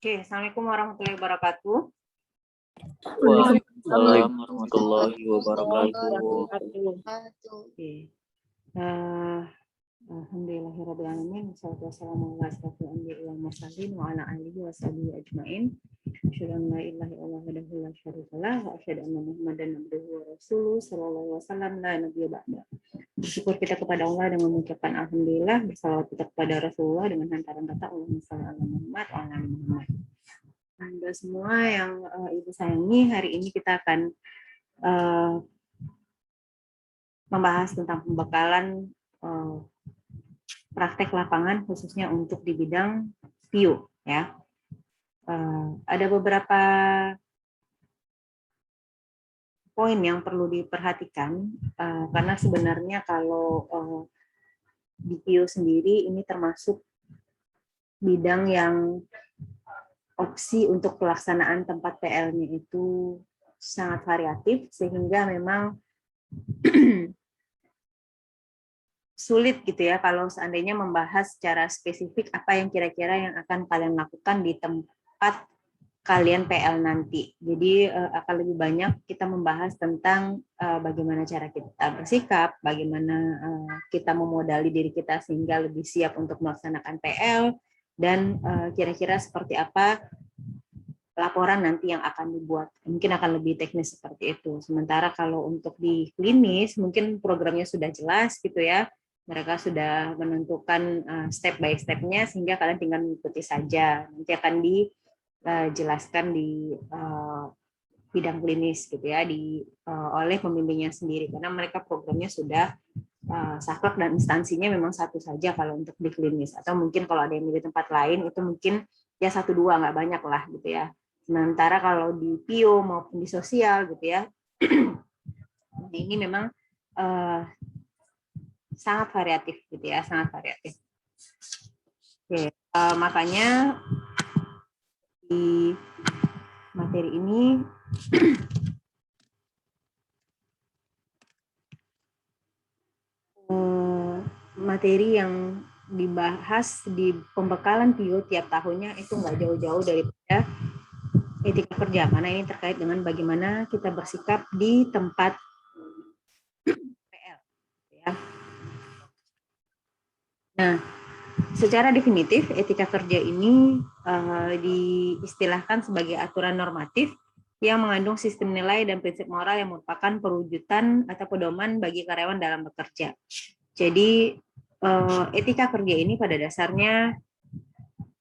Oke, Assalamualaikum warahmatullahi wabarakatuh. Waalaikumsalam warahmatullahi wabarakatuh. Oke. Alhamdulillahirrahmanirrahim. Wassalatu wassalamu ala asyrofil anbiya'i wal mursalin wa ala alihi wa sahbihi ajma'in. Asyhadu an la ilaha illallah wahdahu la syarika lah wa asyhadu anna Muhammadan abduhu wa rasuluh sallallahu alaihi wasallam la nabiyya ba'da. Bersyukur kita kepada Allah dengan mengucapkan alhamdulillah, bersalawat kita kepada Rasulullah dengan hantaran kata Allahumma shalli ala Muhammad wa ala ali Muhammad. Anda semua yang Ibu sayangi, hari ini kita akan membahas tentang pembekalan praktek lapangan khususnya untuk di bidang PIU ya. Ada beberapa poin yang perlu diperhatikan karena sebenarnya kalau di PIU sendiri ini termasuk bidang yang opsi untuk pelaksanaan tempat PL-nya itu sangat variatif sehingga memang sulit gitu ya kalau seandainya membahas secara spesifik apa yang kira-kira yang akan kalian lakukan di tempat kalian PL nanti. Jadi akan lebih banyak kita membahas tentang bagaimana cara kita bersikap, bagaimana kita memodali diri kita sehingga lebih siap untuk melaksanakan PL, dan kira-kira seperti apa laporan nanti yang akan dibuat. Mungkin akan lebih teknis seperti itu. Sementara kalau untuk di klinis, mungkin programnya sudah jelas gitu ya. Mereka sudah menentukan step by step-nya sehingga kalian tinggal mengikuti saja. Nanti akan dijelaskan di bidang klinis gitu ya, oleh pembimbingnya sendiri. Karena mereka programnya sudah saklek dan instansinya memang satu saja kalau untuk di klinis, atau mungkin kalau ada yang di tempat lain itu mungkin ya 1-2 nggak banyak lah gitu ya. Sementara kalau di PIO maupun di sosial gitu ya, ini memang sangat variatif gitu ya, sangat variatif. Oke, makanya di materi ini materi yang dibahas di pembekalan PIO tiap tahunnya itu nggak jauh-jauh daripada etika kerja, karena ini terkait dengan bagaimana kita bersikap di tempat PL. Ya. Nah, secara definitif etika kerja ini diistilahkan sebagai aturan normatif yang mengandung sistem nilai dan prinsip moral yang merupakan perwujudan atau pedoman bagi karyawan dalam bekerja. Jadi etika kerja ini pada dasarnya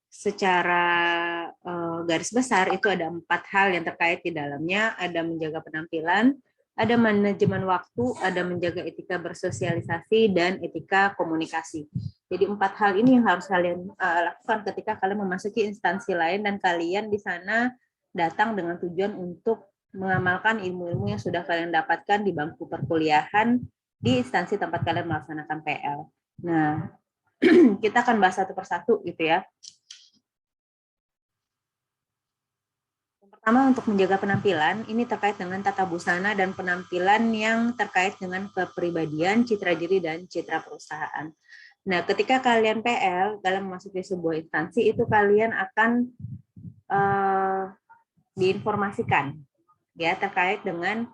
secara garis besar itu ada 4 hal yang terkait di dalamnya. Ada menjaga penampilan, ada manajemen waktu, ada menjaga etika bersosialisasi, dan etika komunikasi. Jadi 4 hal ini yang harus kalian lakukan ketika kalian memasuki instansi lain dan kalian di sana datang dengan tujuan untuk mengamalkan ilmu-ilmu yang sudah kalian dapatkan di bangku perkuliahan di instansi tempat kalian melaksanakan PL. Nah, kita akan bahas satu persatu gitu ya. Pertama, untuk menjaga penampilan, ini terkait dengan tata busana dan penampilan yang terkait dengan kepribadian, citra diri, dan citra perusahaan. Nah, ketika kalian PL, dalam memasuki sebuah instansi, itu kalian akan diinformasikan ya terkait dengan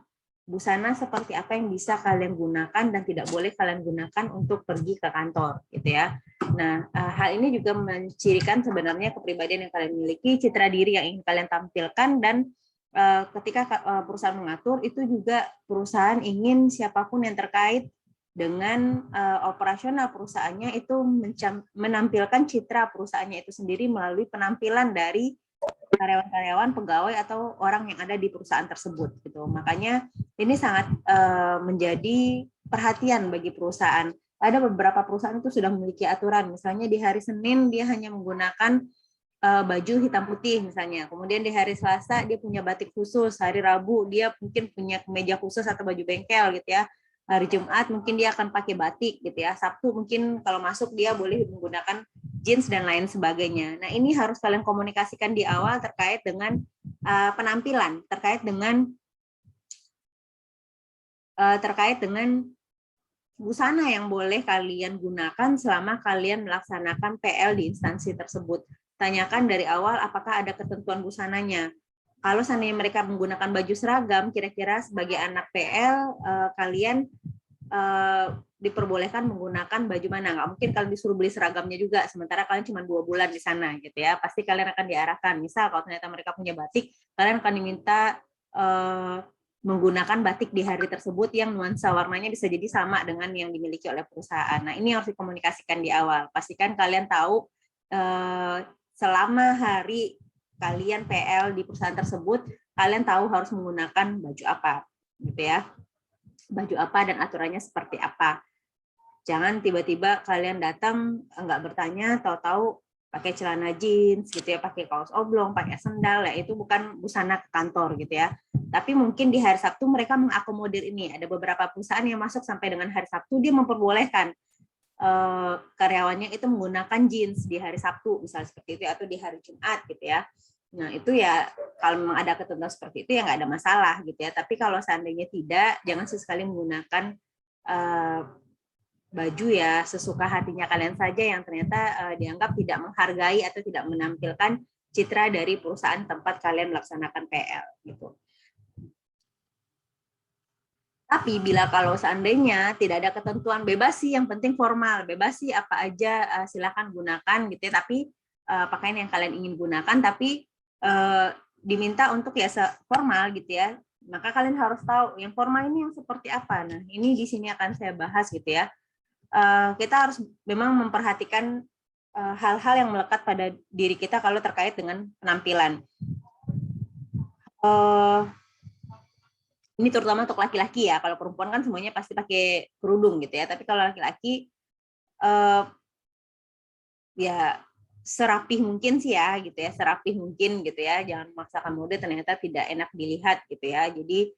busana seperti apa yang bisa kalian gunakan dan tidak boleh kalian gunakan untuk pergi ke kantor gitu ya. Nah, hal ini juga mencirikan sebenarnya kepribadian yang kalian miliki, citra diri yang ingin kalian tampilkan, dan ketika perusahaan mengatur itu juga perusahaan ingin siapapun yang terkait dengan operasional perusahaannya itu menampilkan citra perusahaannya itu sendiri melalui penampilan dari karyawan-karyawan, pegawai, atau orang yang ada di perusahaan tersebut gitu. Makanya ini sangat menjadi perhatian bagi perusahaan. Ada beberapa perusahaan itu sudah memiliki aturan, misalnya di hari Senin dia hanya menggunakan baju hitam putih misalnya, kemudian di hari Selasa dia punya batik khusus, hari Rabu dia mungkin punya kemeja khusus atau baju bengkel gitu ya, hari Jumat mungkin dia akan pakai batik gitu ya, Sabtu mungkin kalau masuk dia boleh menggunakan jeans dan lain sebagainya. Nah, ini harus kalian komunikasikan di awal terkait dengan penampilan, terkait dengan busana yang boleh kalian gunakan selama kalian melaksanakan PL di instansi tersebut. tanyakan dari awal apakah ada ketentuan busananya. Kalau seandainya mereka menggunakan baju seragam, kira-kira sebagai anak PL kalian diperbolehkan menggunakan baju mana? Nggak mungkin kalian disuruh beli seragamnya juga, sementara kalian cuma 2 bulan di sana gitu ya. Pasti kalian akan diarahkan. Misal kalau ternyata mereka punya batik, kalian akan diminta menggunakan batik di hari tersebut yang nuansa warnanya bisa jadi sama dengan yang dimiliki oleh perusahaan. Nah, ini harus dikomunikasikan di awal. Pastikan kalian tahu selama hari kalian PL di perusahaan tersebut, kalian tahu harus menggunakan baju apa, gitu ya. Baju apa dan aturannya seperti apa. Jangan tiba-tiba kalian datang nggak bertanya, tahu-tahu pakai celana jeans gitu ya, pakai kaos oblong, pakai sendal, ya itu bukan busana ke kantor gitu ya. Tapi mungkin di hari Sabtu mereka mengakomodir ini. Ada beberapa perusahaan yang masuk sampai dengan hari Sabtu dia memperbolehkan karyawannya itu menggunakan jeans di hari Sabtu misalnya seperti itu, atau di hari Jumat gitu ya. Nah itu ya kalau memang ada ketentuan seperti itu ya nggak ada masalah gitu ya. Tapi kalau seandainya tidak, jangan sesekali menggunakan baju ya sesuka hatinya kalian saja yang ternyata dianggap tidak menghargai atau tidak menampilkan citra dari perusahaan tempat kalian melaksanakan PL gitu. Tapi bila kalau seandainya tidak ada ketentuan, bebas sih, yang penting formal, bebas sih apa aja silakan gunakan gitu ya. Tapi pakaian yang kalian ingin gunakan, tapi diminta untuk ya formal gitu ya. Maka kalian harus tahu yang formal ini yang seperti apa. Nah ini di sini akan saya bahas gitu ya. Kita harus memang memperhatikan hal-hal yang melekat pada diri kita kalau terkait dengan penampilan. Ini terutama untuk laki-laki ya. Kalau perempuan kan semuanya pasti pakai kerudung gitu ya. Tapi kalau laki-laki ya serapih mungkin sih ya gitu ya. Serapih mungkin gitu ya. Jangan memaksakan mode ternyata tidak enak dilihat gitu ya. Jadi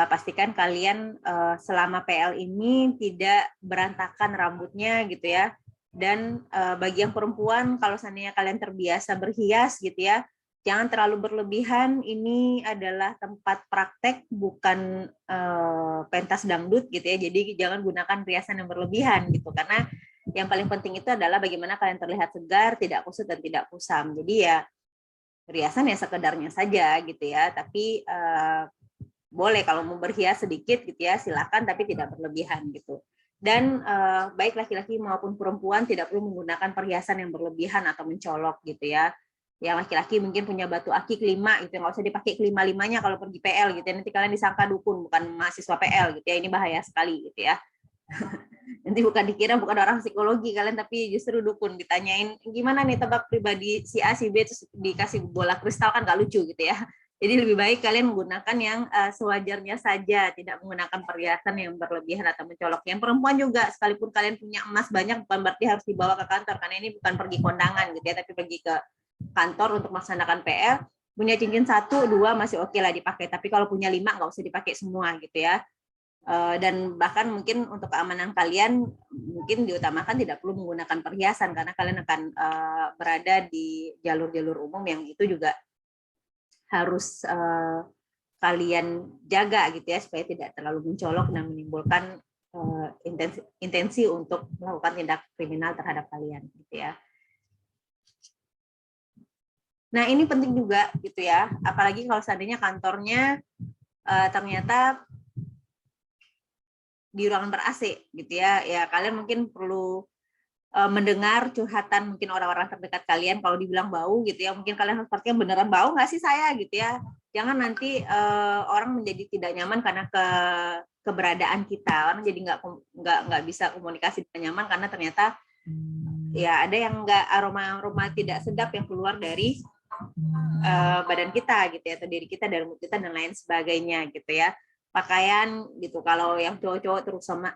pastikan kalian selama PL ini tidak berantakan rambutnya gitu ya. Dan bagi yang perempuan kalau seandainya kalian terbiasa berhias gitu ya, jangan terlalu berlebihan. Ini adalah tempat praktek, bukan pentas dangdut gitu ya. Jadi jangan gunakan riasan yang berlebihan gitu. Karena yang paling penting itu adalah bagaimana kalian terlihat segar, tidak kusut dan tidak kusam. Jadi ya riasan ya sekedarnya saja gitu ya. Tapi boleh kalau mau berhias sedikit gitu ya, silakan, tapi tidak berlebihan gitu. Dan baik laki-laki maupun perempuan tidak perlu menggunakan perhiasan yang berlebihan atau mencolok gitu ya. Yang laki-laki mungkin punya batu akik 5 gitu, nggak usah dipakai kelima-limanya kalau pergi PL gitu ya. Nanti kalian disangka dukun, bukan mahasiswa PL gitu ya. Ini bahaya sekali gitu ya. Nanti bukan dikira bukan orang psikologi kalian, tapi justru dukun. Ditanyain gimana nih tebak pribadi si A si B, terus dikasih bola kristal, kan nggak lucu gitu ya. Jadi lebih baik kalian menggunakan yang sewajarnya saja, tidak menggunakan perhiasan yang berlebihan atau mencolok. Yang perempuan juga, sekalipun kalian punya emas banyak, bukan berarti harus dibawa ke kantor, karena ini bukan pergi kondangan gitu ya, tapi pergi ke kantor untuk melaksanakan PL. Punya cincin 1, 2 masih oke lah dipakai, tapi kalau punya 5 nggak usah dipakai semua gitu ya. Dan bahkan mungkin untuk keamanan kalian mungkin diutamakan tidak perlu menggunakan perhiasan, karena kalian akan berada di jalur-jalur umum yang itu juga harus kalian jaga gitu ya, supaya tidak terlalu mencolok dan menimbulkan intensi untuk melakukan tindak kriminal terhadap kalian gitu ya. Nah ini penting juga gitu ya, apalagi kalau seandainya kantornya ternyata di ruangan ber-AC gitu ya, ya kalian mungkin perlu mendengar curhatan mungkin orang-orang terdekat kalian. Kalau dibilang bau gitu ya, mungkin kalian harus pakai beneran bau nggak sih saya gitu ya. Jangan nanti orang menjadi tidak nyaman karena keberadaan kita. Orang jadi nggak bisa komunikasi dengan nyaman karena ternyata ya ada yang nggak aroma tidak sedap yang keluar dari badan kita gitu ya, atau diri kita, dari mulut kita dan lain sebagainya gitu ya. Pakaian gitu, kalau yang cowok-cowok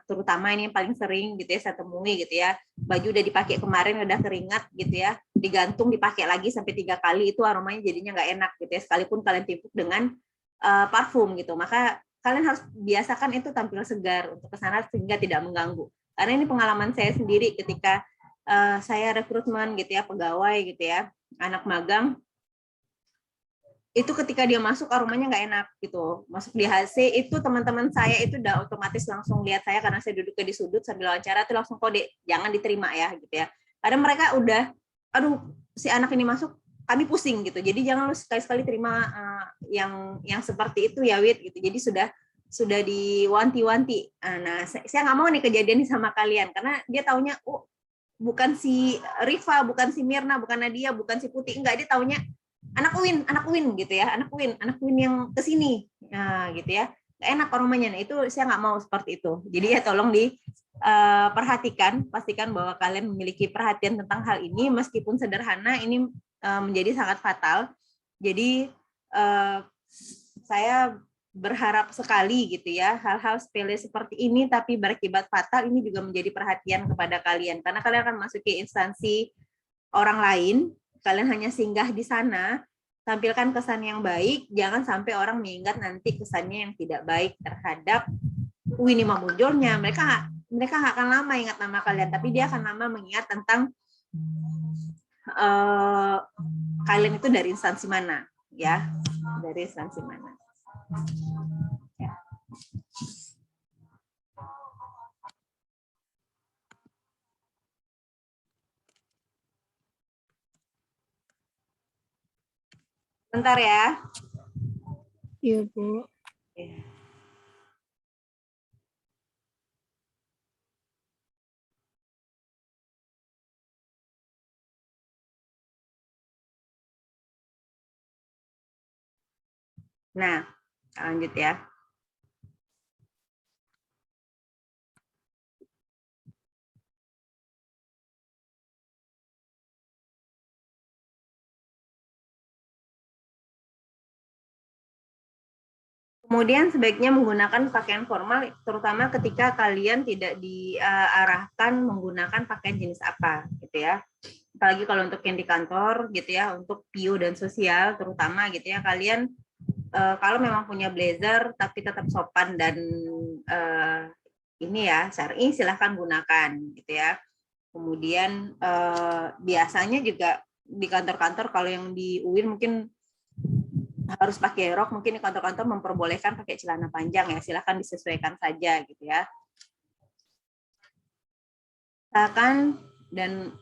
terutama ini yang paling sering gitu ya saya temui gitu ya, baju udah dipakai kemarin udah keringat gitu ya, digantung dipakai lagi sampai 3 kali, itu aromanya jadinya nggak enak gitu ya, sekalipun kalian timpuk dengan parfum gitu. Maka kalian harus biasakan itu tampil segar untuk kesana sehingga tidak mengganggu. Karena ini pengalaman saya sendiri ketika saya rekrutmen gitu ya, pegawai gitu ya, anak magang, itu ketika dia masuk aromanya nggak enak gitu. Masuk di HC itu teman-teman saya itu udah otomatis langsung lihat saya, karena saya duduknya di sudut sambil wawancara tuh langsung kode jangan diterima ya gitu ya. Karena mereka udah aduh si anak ini masuk, kami pusing gitu. Jadi jangan lu sekali-sekali terima yang seperti itu ya Wit gitu. Jadi sudah diwanti-wanti. Nah, saya nggak mau nih kejadian ini sama kalian karena dia taunya bukan si Rifa, bukan si Mirna, bukan Nadia, bukan si Putih, enggak, dia taunya anak Uin gitu ya, anak Uin yang kesini, nah, gitu ya, nggak enak rumahnya. Nah itu saya nggak mau seperti itu. Jadi ya tolong diperhatikan, pastikan bahwa kalian memiliki perhatian tentang hal ini, meskipun sederhana, ini menjadi sangat fatal. Jadi saya berharap sekali gitu ya, hal-hal sepele seperti ini tapi berakibat fatal ini juga menjadi perhatian kepada kalian, karena kalian akan masuk ke instansi orang lain. Kalian hanya singgah di sana, tampilkan kesan yang baik, jangan sampai orang mengingat nanti kesannya yang tidak baik terhadap ini munculnya. Mereka nggak akan lama ingat nama kalian, tapi dia akan lama mengingat tentang kalian itu dari instansi mana, ya, dari instansi mana. Ya. Bentar ya. Iya, Bu. Nah, lanjut ya. Kemudian sebaiknya menggunakan pakaian formal, terutama ketika kalian tidak diarahkan menggunakan pakaian jenis apa, gitu ya. Apalagi kalau untuk yang di kantor, gitu ya, untuk PIU dan sosial, terutama gitu ya, kalian kalau memang punya blazer tapi tetap sopan dan ini ya syar'i, silahkan gunakan, gitu ya. Kemudian biasanya juga di kantor-kantor, kalau yang di UIN mungkin harus pakai rok, mungkin di kantor-kantor memperbolehkan pakai celana panjang ya, silahkan disesuaikan saja gitu ya. Silakan, dan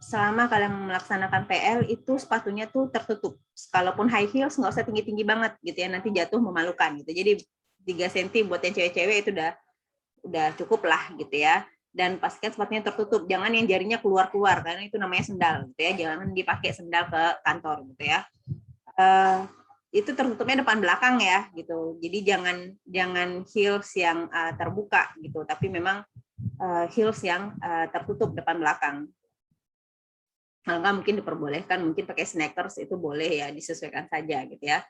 selama kalian melaksanakan PL itu sepatunya tuh tertutup. Kalaupun high heels nggak usah tinggi-tinggi banget gitu ya, nanti jatuh memalukan gitu. Jadi 3 cm buat yang cewek-cewek itu udah cukup lah gitu ya. Dan pastikan sepatunya tertutup, jangan yang jarinya keluar-keluar karena itu namanya sendal gitu ya. Jangan dipakai sendal ke kantor gitu ya. Itu tertutupnya depan belakang ya gitu. Jadi jangan heels yang terbuka gitu, tapi memang heels yang tertutup depan belakang. Kalau nggak mungkin diperbolehkan, mungkin pakai sneakers itu boleh ya, disesuaikan saja gitu ya.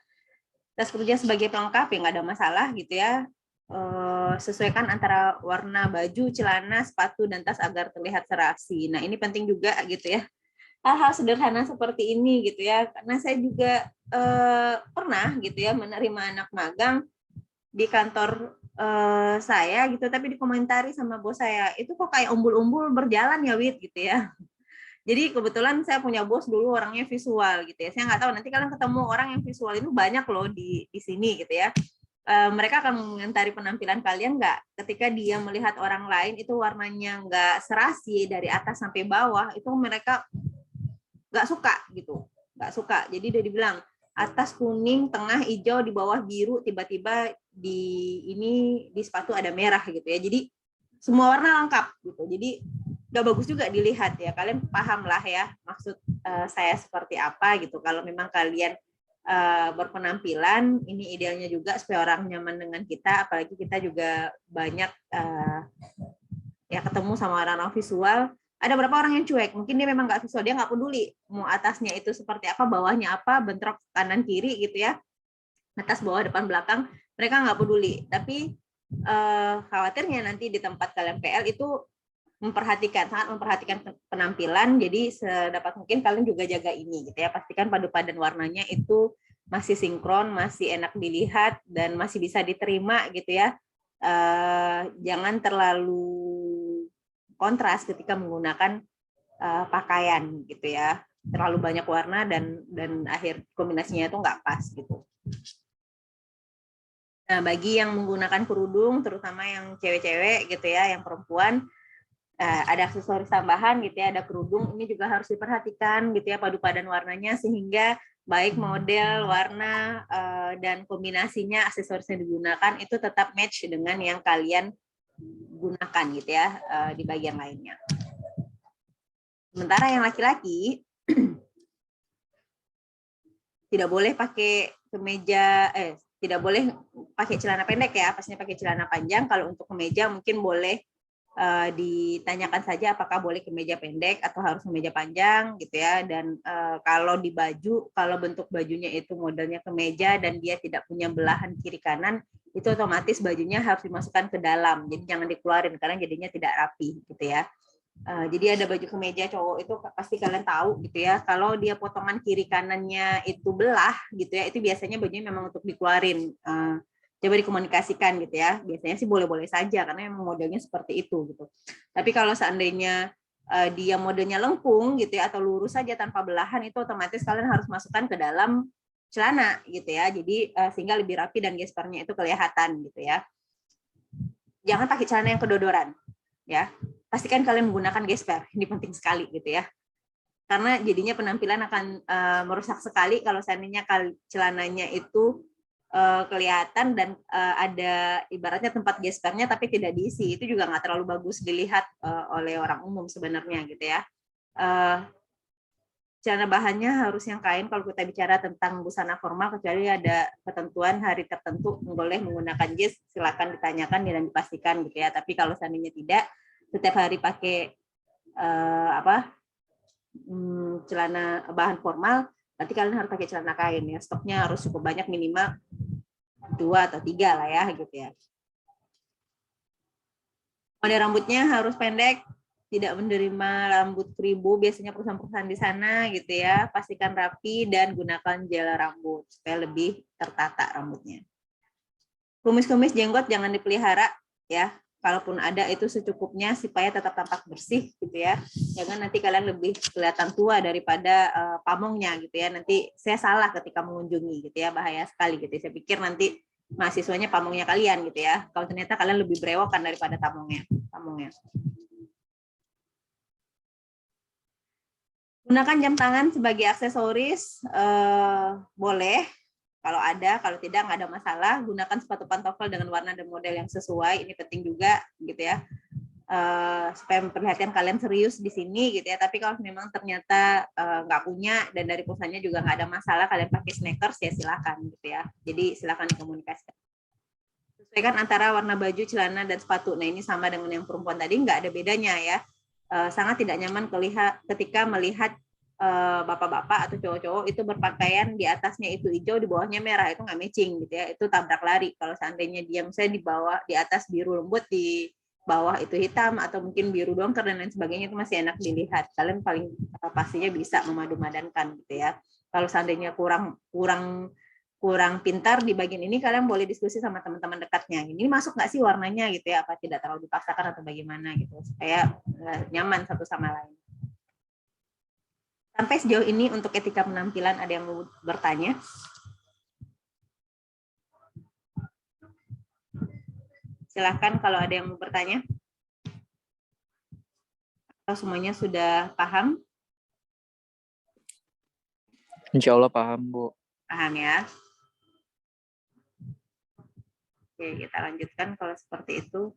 Tas kerja sebagai pelengkap ya nggak ada masalah gitu ya. Sesuaikan antara warna baju, celana, sepatu, dan tas agar terlihat serasi. Nah ini penting juga gitu ya. Hal-hal sederhana seperti ini gitu ya, karena saya juga pernah gitu ya menerima anak magang di kantor saya gitu, tapi dikomentari sama bos saya, itu kok kayak umbul-umbul berjalan ya Wit gitu ya. Jadi kebetulan saya punya bos dulu orangnya visual gitu ya, saya nggak tahu nanti kalian ketemu orang yang visual itu banyak loh di sini gitu ya. Mereka akan mengomentari penampilan kalian nggak, ketika dia melihat orang lain itu warnanya nggak serasi dari atas sampai bawah, itu mereka nggak suka gitu, nggak suka. Jadi udah dibilang atas kuning, tengah hijau, di bawah biru, tiba-tiba di sepatu ada merah gitu ya. Jadi semua warna lengkap gitu. Jadi nggak bagus juga dilihat ya. Kalian paham lah ya maksud saya seperti apa gitu. Kalau memang kalian berpenampilan, ini idealnya juga supaya orang nyaman dengan kita. Apalagi kita juga banyak ya ketemu sama orang-orang visual. Ada beberapa orang yang cuek, mungkin dia memang nggak visual, dia nggak peduli mau atasnya itu seperti apa, bawahnya apa, bentrok kanan kiri gitu ya, atas bawah depan belakang, mereka nggak peduli. Tapi khawatirnya nanti di tempat kalian PL itu sangat memperhatikan penampilan, jadi sedapat mungkin kalian juga jaga ini gitu ya, pastikan padu padan warnanya itu masih sinkron, masih enak dilihat dan masih bisa diterima gitu ya. Jangan terlalu kontras ketika menggunakan pakaian gitu ya, terlalu banyak warna dan akhir kombinasinya itu nggak pas gitu. Nah bagi yang menggunakan kerudung, terutama yang cewek-cewek gitu ya, yang perempuan, Ada aksesoris tambahan gitu ya, ada kerudung, ini juga harus diperhatikan gitu ya, padu padan warnanya sehingga baik model, warna, dan kombinasinya aksesoris yang digunakan itu tetap match dengan yang kalian gunakan gitu ya, di bagian lainnya. Sementara yang laki-laki tidak boleh pakai kemeja, tidak boleh pakai celana pendek ya, pastinya pakai celana panjang. Kalau untuk kemeja mungkin boleh ditanyakan saja apakah boleh kemeja pendek atau harus kemeja panjang gitu ya. Dan kalau di baju, kalau bentuk bajunya itu modelnya kemeja dan dia tidak punya belahan kiri kanan, itu otomatis bajunya harus dimasukkan ke dalam. Jadi jangan dikeluarin karena jadinya tidak rapi gitu ya. Jadi ada baju kemeja cowok itu pasti kalian tahu gitu ya. Kalau dia potongan kiri kanannya itu belah gitu ya, itu biasanya bajunya memang untuk dikeluarin. Coba dikomunikasikan gitu ya. Biasanya sih boleh-boleh saja karena memang modelnya seperti itu gitu. Tapi kalau seandainya dia modelnya lengkung gitu ya atau lurus saja tanpa belahan, itu otomatis kalian harus masukkan ke dalam celana gitu ya. Jadi sehingga lebih rapi dan gespernya itu kelihatan gitu ya. Jangan pakai celana yang kedodoran ya. Pastikan kalian menggunakan gesper, ini penting sekali gitu ya. Karena jadinya penampilan akan merusak sekali kalau seandainya celananya itu kelihatan dan ada ibaratnya tempat gespernya tapi tidak diisi, itu juga nggak terlalu bagus dilihat oleh orang umum sebenarnya gitu ya. Celana bahannya harus yang kain kalau kita bicara tentang busana formal, kecuali ada ketentuan hari tertentu boleh menggunakan jas, silakan ditanyakan dan dipastikan gitu ya. Tapi kalau seandainya tidak, setiap hari pakai celana bahan formal, berarti kalian harus pakai celana kain ya. Stoknya harus cukup banyak, minimal 2 atau 3 lah ya gitu ya. Model rambutnya harus pendek, tidak menerima rambut keribu, biasanya perusahaan-perusahaan di sana gitu ya. Pastikan rapi dan gunakan gel rambut supaya lebih tertata rambutnya. Kumis-kumis jenggot jangan dipelihara ya. Kalaupun ada itu secukupnya supaya tetap tampak bersih gitu ya. Jangan nanti kalian lebih kelihatan tua daripada pamongnya gitu ya. Nanti saya salah ketika mengunjungi gitu ya, bahaya sekali gitu. Saya pikir nanti mahasiswanya pamongnya kalian gitu ya. Kalau ternyata kalian lebih berewokan daripada pamongnya. Gunakan jam tangan sebagai aksesoris, boleh. Kalau ada, kalau tidak nggak ada masalah. Gunakan sepatu pantofel dengan warna dan model yang sesuai. Ini penting juga, gitu ya, supaya memperlihatkan kalian serius di sini, gitu ya. Tapi kalau memang ternyata nggak punya dan dari perusahaannya juga nggak ada masalah, kalian pakai sneakers ya silakan, gitu ya. Jadi silakan dikomunikasikan. Sesuaikan antara warna baju, celana dan sepatu. Nah ini sama dengan yang perempuan tadi, nggak ada bedanya ya. Sangat tidak nyaman ketika melihat bapak-bapak atau cowok-cowok itu berpakaian di atasnya itu hijau, di bawahnya merah, itu nggak matching gitu ya, itu tabrak lari. Kalau seandainya dia misalnya di bawah, di atas biru lembut, di bawah itu hitam atau mungkin biru dongker dan lain sebagainya, itu masih enak dilihat. Kalian paling pastinya bisa memadu-madankan gitu ya. Kalau seandainya kurang pintar di bagian ini, kalian boleh diskusi sama teman-teman dekatnya. Ini masuk nggak sih warnanya gitu ya, apa tidak terlalu dipaksakan atau bagaimana gitu, supaya nyaman satu sama lain. Sampai sejauh ini untuk etika penampilan ada yang mau bertanya? Silahkan kalau ada yang mau bertanya. Atau semuanya sudah paham? Insya Allah paham, Bu. Paham ya? Oke, kita lanjutkan kalau seperti itu.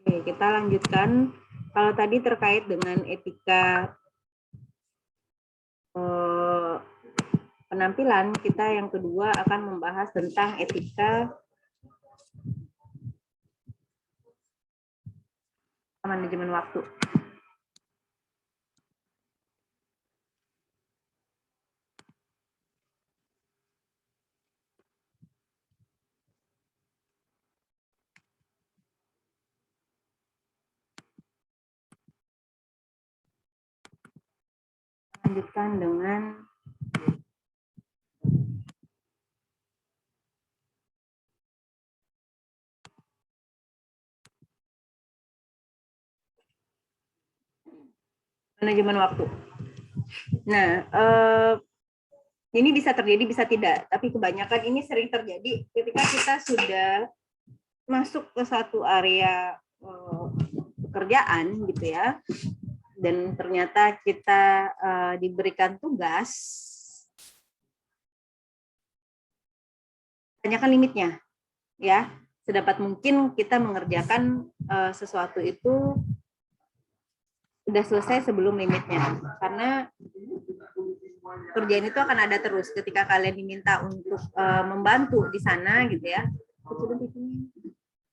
Oke, kita lanjutkan. Kalau tadi terkait dengan etika penampilan, kita yang kedua akan membahas tentang etika manajemen waktu. Lanjutkan dengan Manajemen waktu. Nah, ini bisa terjadi, bisa tidak. Tapi kebanyakan ini sering terjadi ketika kita sudah masuk ke satu area pekerjaan gitu ya, dan ternyata kita diberikan tugas, tanyakan limitnya, ya. Sedapat mungkin kita mengerjakan sesuatu itu sudah selesai sebelum limitnya, karena kerjaan itu akan ada terus. Ketika kalian diminta untuk membantu di sana, gitu ya.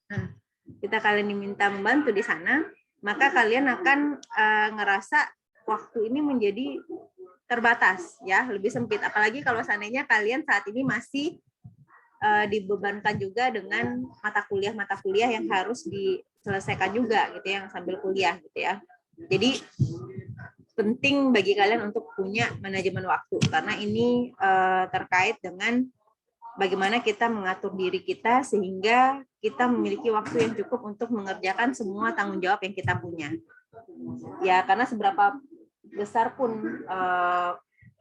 Nah, kita kalian diminta membantu di sana, maka kalian akan ngerasa waktu ini menjadi terbatas, ya, lebih sempit. Apalagi kalau seandainya kalian saat ini masih dibebankan juga dengan mata kuliah yang harus diselesaikan juga, gitu ya, yang sambil kuliah, gitu ya. Jadi penting bagi kalian untuk punya manajemen waktu, karena ini terkait dengan bagaimana kita mengatur diri kita sehingga kita memiliki waktu yang cukup untuk mengerjakan semua tanggung jawab yang kita punya. Ya, karena seberapa besar pun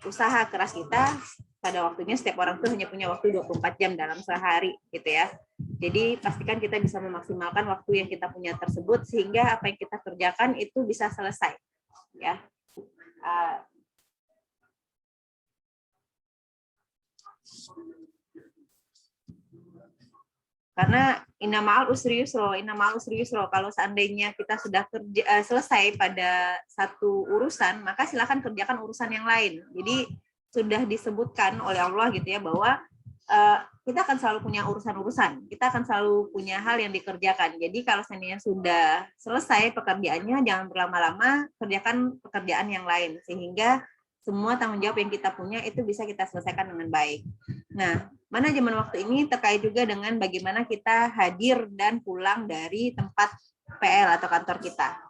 usaha keras kita, pada waktunya setiap orang tuh hanya punya waktu 24 jam dalam sehari, gitu ya. Jadi pastikan kita bisa memaksimalkan waktu yang kita punya tersebut sehingga apa yang kita kerjakan itu bisa selesai, ya. Karena innamal usri yusro, kalau seandainya kita sudah selesai pada satu urusan, maka silakan kerjakan urusan yang lain. Jadi sudah disebutkan oleh Allah, gitu ya, bahwa kita akan selalu punya urusan-urusan, kita akan selalu punya hal yang dikerjakan. Jadi kalau seandainya sudah selesai pekerjaannya, jangan berlama-lama, kerjakan pekerjaan yang lain sehingga semua tanggung jawab yang kita punya itu bisa kita selesaikan dengan baik. Nah, manajemen waktu ini terkait juga dengan bagaimana kita hadir dan pulang dari tempat PL atau kantor kita.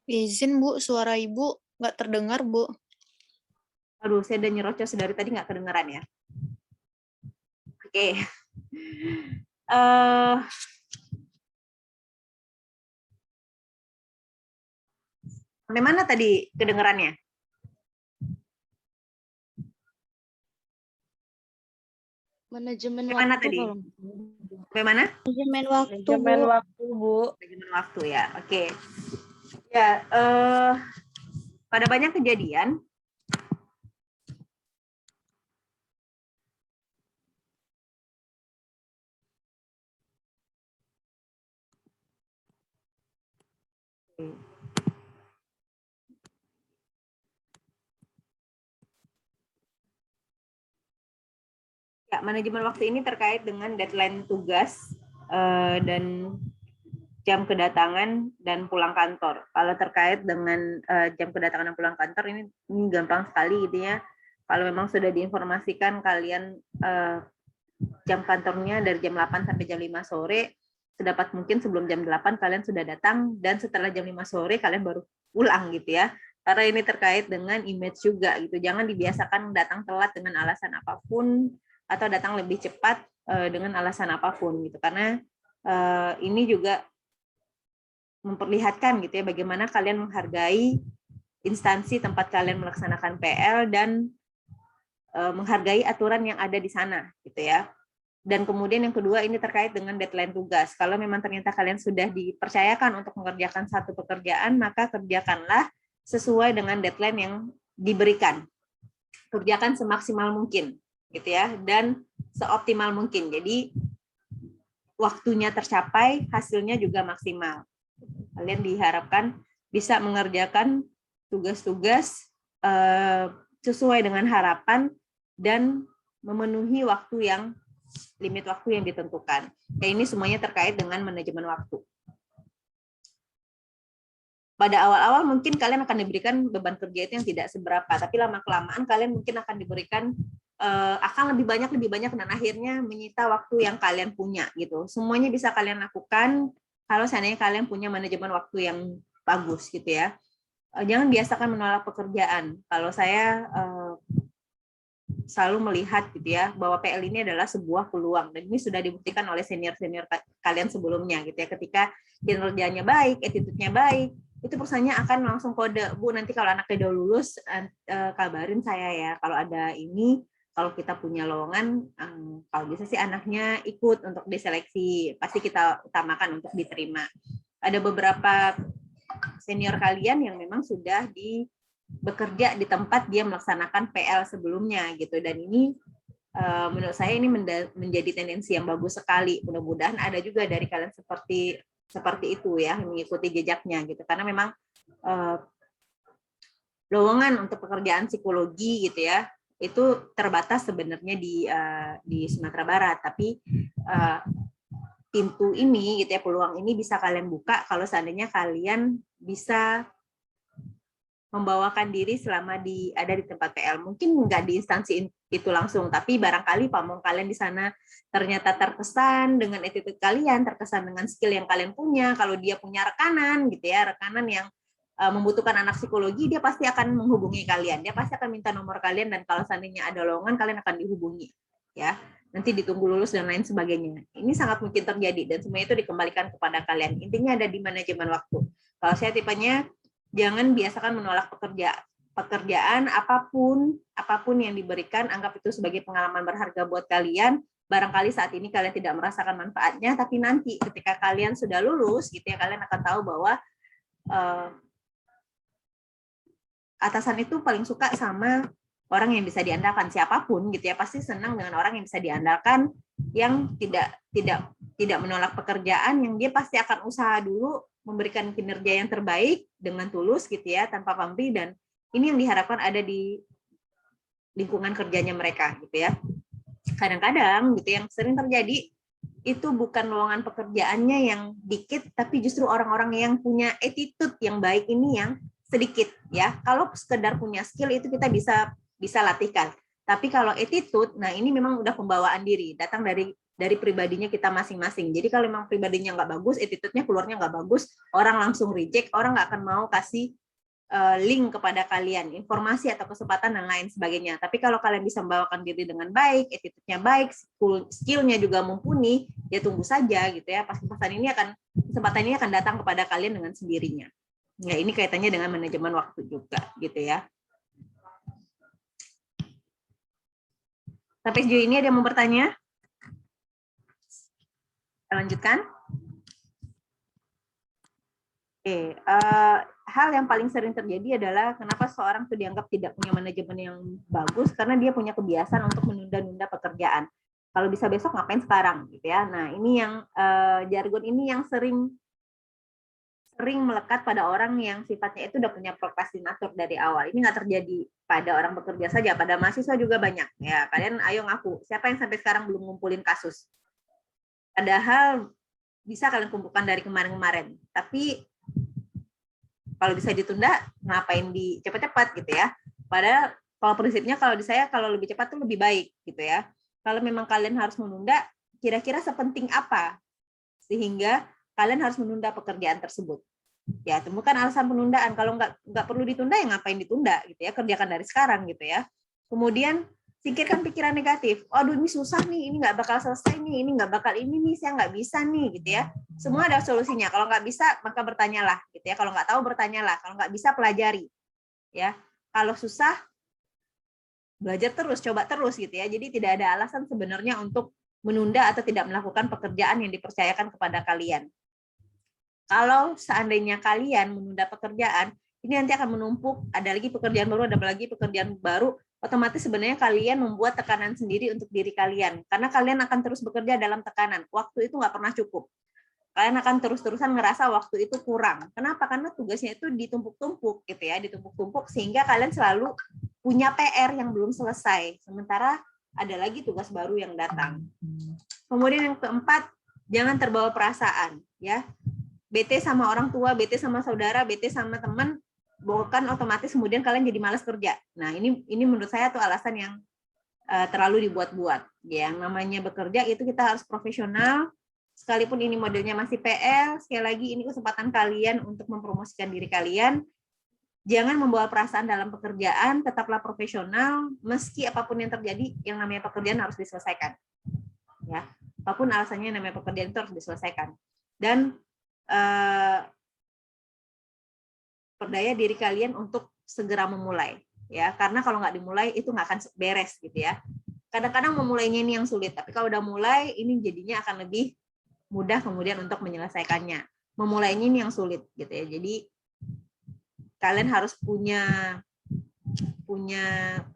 Izin, Bu, suara Ibu nggak terdengar, Bu. Aduh, saya udah nyerocos dari tadi nggak kedengeran ya. Oke. Sampai mana tadi kedengerannya? Manajemen Sampai mana waktu. tadi? Sampai mana? Manajemen waktu, Manajemen Bu. waktu, Bu. Manajemen waktu, ya. Oke. Ya, pada banyak kejadian ya, manajemen waktu ini terkait dengan deadline tugas dan jam kedatangan dan pulang kantor. Kalau terkait dengan jam kedatangan dan pulang kantor ini gampang sekali, gitu ya. Kalau memang sudah diinformasikan kalian jam kantornya dari jam 8 sampai jam 5 sore, sedapat mungkin sebelum jam 8 kalian sudah datang, dan setelah jam 5 sore kalian baru pulang, gitu ya. Karena ini terkait dengan image juga, gitu. Jangan dibiasakan datang telat dengan alasan apapun atau datang lebih cepat dengan alasan apapun, gitu. Karena Ini juga memperlihatkan gitu ya bagaimana kalian menghargai instansi tempat kalian melaksanakan PL dan menghargai aturan yang ada di sana gitu ya. Dan kemudian yang kedua ini terkait dengan deadline tugas. Kalau memang ternyata kalian sudah dipercayakan untuk mengerjakan satu pekerjaan, maka kerjakanlah sesuai dengan deadline yang diberikan. Kerjakan semaksimal mungkin gitu ya dan seoptimal mungkin. Jadi waktunya tercapai, hasilnya juga maksimal. Kalian diharapkan bisa mengerjakan tugas-tugas sesuai dengan harapan dan memenuhi limit waktu yang ditentukan. Ini semuanya terkait dengan manajemen waktu. Pada awal-awal mungkin kalian akan diberikan beban kerja itu yang tidak seberapa, tapi lama-kelamaan kalian mungkin akan diberikan akan lebih banyak dan akhirnya menyita waktu yang kalian punya gitu. Semuanya bisa kalian lakukan kalau seandainya kalian punya manajemen waktu yang bagus gitu ya. Jangan biasakan menolak pekerjaan. Kalau saya selalu melihat gitu ya bahwa PL ini adalah sebuah peluang dan ini sudah dibuktikan oleh senior-senior kalian sebelumnya gitu ya. Ketika kinerjanya baik, attitude-nya baik, itu perusahaannya akan langsung kode, Bu nanti kalau anaknya udah lulus kabarin saya ya. Kalau ada ini, kalau kita punya lowongan, kalau bisa sih anaknya ikut untuk diseleksi, pasti kita utamakan untuk diterima. Ada beberapa senior kalian yang memang sudah bekerja di tempat dia melaksanakan PL sebelumnya gitu, dan ini menurut saya ini menjadi tendensi yang bagus sekali. Mudah-mudahan ada juga dari kalian seperti itu ya, mengikuti jejaknya gitu, karena memang lowongan untuk pekerjaan psikologi gitu ya itu terbatas sebenarnya di Sumatera Barat, tapi pintu ini gitu ya, peluang ini bisa kalian buka kalau seandainya kalian bisa membawakan diri selama ada di tempat PL. Mungkin nggak di instansi itu langsung, tapi barangkali pamong kalian di sana ternyata terkesan dengan attitude kalian, terkesan dengan skill yang kalian punya. Kalau dia punya rekanan gitu ya, rekanan yang membutuhkan anak psikologi, dia pasti akan menghubungi kalian. Dia pasti akan minta nomor kalian, dan kalau seandainya ada lowongan kalian akan dihubungi ya. Nanti ditunggu lulus dan lain sebagainya. Ini sangat mungkin terjadi dan semua itu dikembalikan kepada kalian. Intinya ada di manajemen waktu. Kalau saya tipenya jangan biasakan menolak pekerjaan apapun yang diberikan, anggap itu sebagai pengalaman berharga buat kalian. Barangkali saat ini kalian tidak merasakan manfaatnya, tapi nanti ketika kalian sudah lulus gitu ya, kalian akan tahu bahwa atasan itu paling suka sama orang yang bisa diandalkan. Siapapun gitu ya pasti senang dengan orang yang bisa diandalkan, yang tidak menolak pekerjaan, yang dia pasti akan usaha dulu memberikan kinerja yang terbaik dengan tulus gitu ya, tanpa pamrih, dan ini yang diharapkan ada di lingkungan kerjanya mereka gitu ya. Kadang-kadang gitu yang sering terjadi itu bukan lowongan pekerjaannya yang dikit, tapi justru orang-orang yang punya attitude yang baik ini yang sedikit ya. Kalau sekedar punya skill itu kita bisa latihkan. Tapi kalau attitude, nah ini memang udah pembawaan diri, datang dari pribadinya kita masing-masing. Jadi kalau memang pribadinya nggak bagus, attitude-nya keluarnya nggak bagus, orang langsung reject, orang nggak akan mau kasih link kepada kalian, informasi atau kesempatan dan lain sebagainya. Tapi kalau kalian bisa membawakan diri dengan baik, attitude-nya baik, skill-nya juga mumpuni, ya tunggu saja gitu ya. Kesempatan ini akan datang kepada kalian dengan sendirinya. Ya, ini kaitannya dengan manajemen waktu juga gitu ya. Sampai sejauh ini ada yang mau bertanya? Kita lanjutkan. Oke, hal yang paling sering terjadi adalah kenapa seorang itu dianggap tidak punya manajemen yang bagus, karena dia punya kebiasaan untuk menunda-nunda pekerjaan. Kalau bisa besok ngapain sekarang gitu ya. Nah, ini yang jargon ini yang sering melekat pada orang yang sifatnya itu udah punya prokrastinator dari awal. Ini nggak terjadi pada orang bekerja saja, pada mahasiswa juga banyak. Ya, kalian ayo ngaku, siapa yang sampai sekarang belum ngumpulin kasus? Padahal bisa kalian kumpulkan dari kemarin-kemarin. Tapi kalau bisa ditunda, ngapain di cepat-cepat gitu ya. Padahal kalau prinsipnya kalau di saya kalau lebih cepat tuh lebih baik gitu ya. Kalau memang kalian harus menunda, kira-kira sepenting apa sehingga kalian harus menunda pekerjaan tersebut. Ya, temukan alasan penundaan. Kalau nggak perlu ditunda, ya ngapain ditunda gitu ya. Kerjakan dari sekarang gitu ya. Kemudian Singkirkan pikiran negatif. Aduh ini susah nih, ini nggak bakal selesai nih, ini nggak bakal ini nih, saya nggak bisa nih, gitu ya. Semua ada solusinya. Kalau nggak bisa, maka bertanyalah, gitu ya. Kalau nggak tahu, bertanyalah. Kalau nggak bisa, pelajari, ya. Kalau susah, belajar terus, coba terus, gitu ya. Jadi tidak ada alasan sebenarnya untuk menunda atau tidak melakukan pekerjaan yang dipercayakan kepada kalian. Kalau seandainya kalian menunda pekerjaan, ini nanti akan menumpuk, ada lagi pekerjaan baru, ada lagi pekerjaan baru, otomatis sebenarnya kalian membuat tekanan sendiri untuk diri kalian. Karena kalian akan terus bekerja dalam tekanan. Waktu itu nggak pernah cukup. Kalian akan terus-terusan ngerasa waktu itu kurang. Kenapa? Karena tugasnya itu ditumpuk-tumpuk, gitu ya, ditumpuk-tumpuk sehingga kalian selalu punya PR yang belum selesai. Sementara ada lagi tugas baru yang datang. Kemudian yang keempat, jangan terbawa perasaan, ya. Bete sama orang tua, bete sama saudara, bete sama teman, bukan otomatis kemudian kalian jadi malas kerja. Nah, ini menurut saya tuh alasan yang terlalu dibuat-buat. Yang namanya bekerja itu kita harus profesional, sekalipun ini modelnya masih PL, sekali lagi ini kesempatan kalian untuk mempromosikan diri kalian. Jangan membawa perasaan dalam pekerjaan, tetaplah profesional, meski apapun yang terjadi, yang namanya pekerjaan harus diselesaikan. Ya, apapun alasannya yang namanya pekerjaan itu harus diselesaikan. Dan perdaya diri kalian untuk segera memulai, ya, karena kalau nggak dimulai itu nggak akan beres, gitu ya. Kadang-kadang memulainya ini yang sulit, tapi kalau udah mulai ini jadinya akan lebih mudah kemudian untuk menyelesaikannya. Memulainya ini yang sulit, gitu ya. Jadi kalian harus punya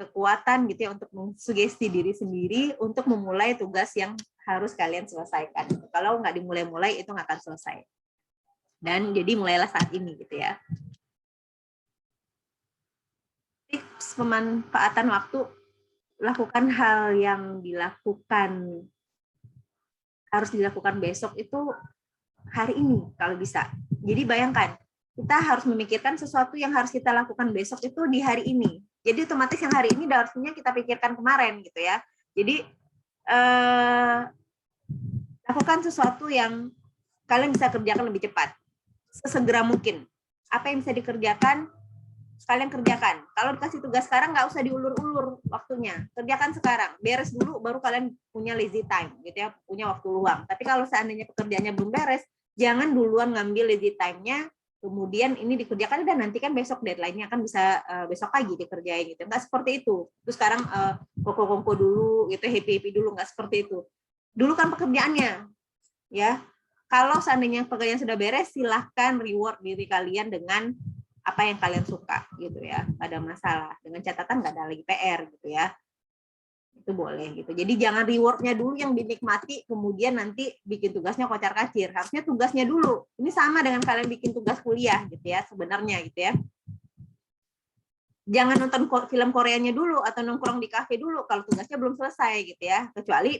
kekuatan, gitu ya, untuk mensugesti diri sendiri untuk memulai tugas yang harus kalian selesaikan. Kalau nggak dimulai-mulai itu nggak akan selesai. Dan jadi mulailah saat ini, gitu ya. Tips pemanfaatan waktu, lakukan hal yang harus dilakukan besok itu hari ini kalau bisa. Jadi bayangkan, kita harus memikirkan sesuatu yang harus kita lakukan besok itu di hari ini. Jadi otomatis yang hari ini harusnya kita pikirkan kemarin, gitu ya. Jadi lakukan sesuatu yang kalian bisa kerjakan lebih cepat, sesegera mungkin. Apa yang bisa dikerjakan, kalian kerjakan. Kalau dikasih tugas sekarang, nggak usah diulur-ulur waktunya. Kerjakan sekarang. Beres dulu, baru kalian punya lazy time, gitu ya, punya waktu luang. Tapi kalau seandainya pekerjaannya belum beres, jangan duluan ngambil lazy time-nya, kemudian ini dikerjakan, dan nanti kan besok deadline-nya kan bisa besok pagi dikerjain, gitu. Nggak seperti itu. Terus sekarang kongko-kongko dulu, gitu, happy-happy dulu, nggak seperti itu. Dulu kan pekerjaannya, ya. Kalau seandainya pekerjaan sudah beres, silahkan reward diri kalian dengan apa yang kalian suka, gitu ya, nggak ada masalah, dengan catatan nggak ada lagi PR, gitu ya, itu boleh, gitu. Jadi jangan rewardnya dulu yang dinikmati, kemudian nanti bikin tugasnya kocar-kacir. Harusnya tugasnya dulu. Ini sama dengan kalian bikin tugas kuliah, gitu ya, sebenarnya, gitu ya. Jangan nonton film Koreanya dulu atau nongkrong di kafe dulu kalau tugasnya belum selesai, gitu ya, kecuali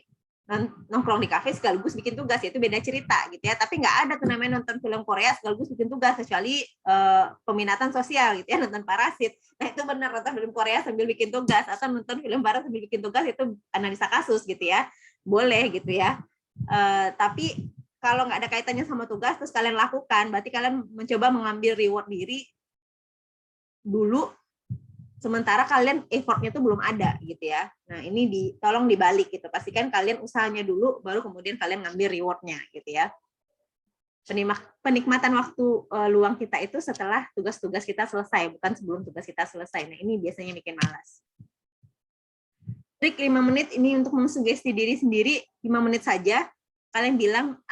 nongkrong di kafe sekaligus bikin tugas, itu beda cerita, gitu ya. Tapi nggak ada tuh namanya nonton film Korea sekaligus bikin tugas, kecuali peminatan sosial, gitu ya, nonton Parasit. Nah itu benar, nonton film Korea sambil bikin tugas, atau nonton film barat sambil bikin tugas, itu analisa kasus, gitu ya, boleh, gitu ya. Tapi kalau nggak ada kaitannya sama tugas terus kalian lakukan, berarti kalian mencoba mengambil reward diri dulu, sementara kalian effortnya itu belum ada, gitu ya. Nah ini tolong dibalik, gitu. Pastikan kalian usahanya dulu, baru kemudian kalian ngambil rewardnya, gitu ya. Penikmatan waktu luang kita itu setelah tugas-tugas kita selesai, bukan sebelum tugas kita selesai. Nah ini biasanya bikin malas. Trik 5 menit ini untuk mensugesti diri sendiri, 5 menit saja. Kalian bilang,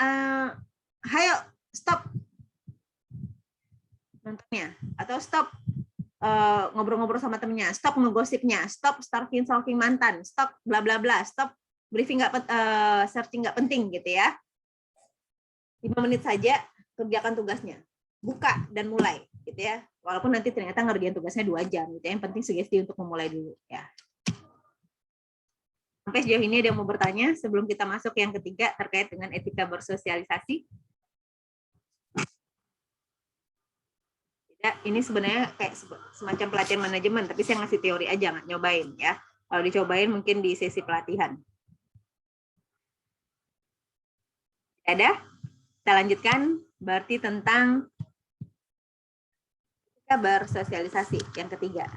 hayo stop nontonnya, atau stop ngobrol-ngobrol sama temennya, stop ngegosipnya, stop stalking mantan, stop bla bla bla, stop briefing searching nggak penting, gitu ya. 5 menit saja, kerjakan tugasnya, buka dan mulai, gitu ya. Walaupun nanti ternyata ngerjain tugasnya 2 jam, gitu ya. Yang penting sugesti untuk memulai dulu, ya. Sampai sejauh ini ada yang mau bertanya sebelum kita masuk yang ketiga terkait dengan etika bersosialisasi? Ya, ini sebenarnya kayak semacam pelatihan manajemen, tapi saya ngasih teori aja, nggak nyobain, ya. Kalau dicobain mungkin di sesi pelatihan. Ada? Kita lanjutkan, berarti tentang etika bersosialisasi yang ketiga.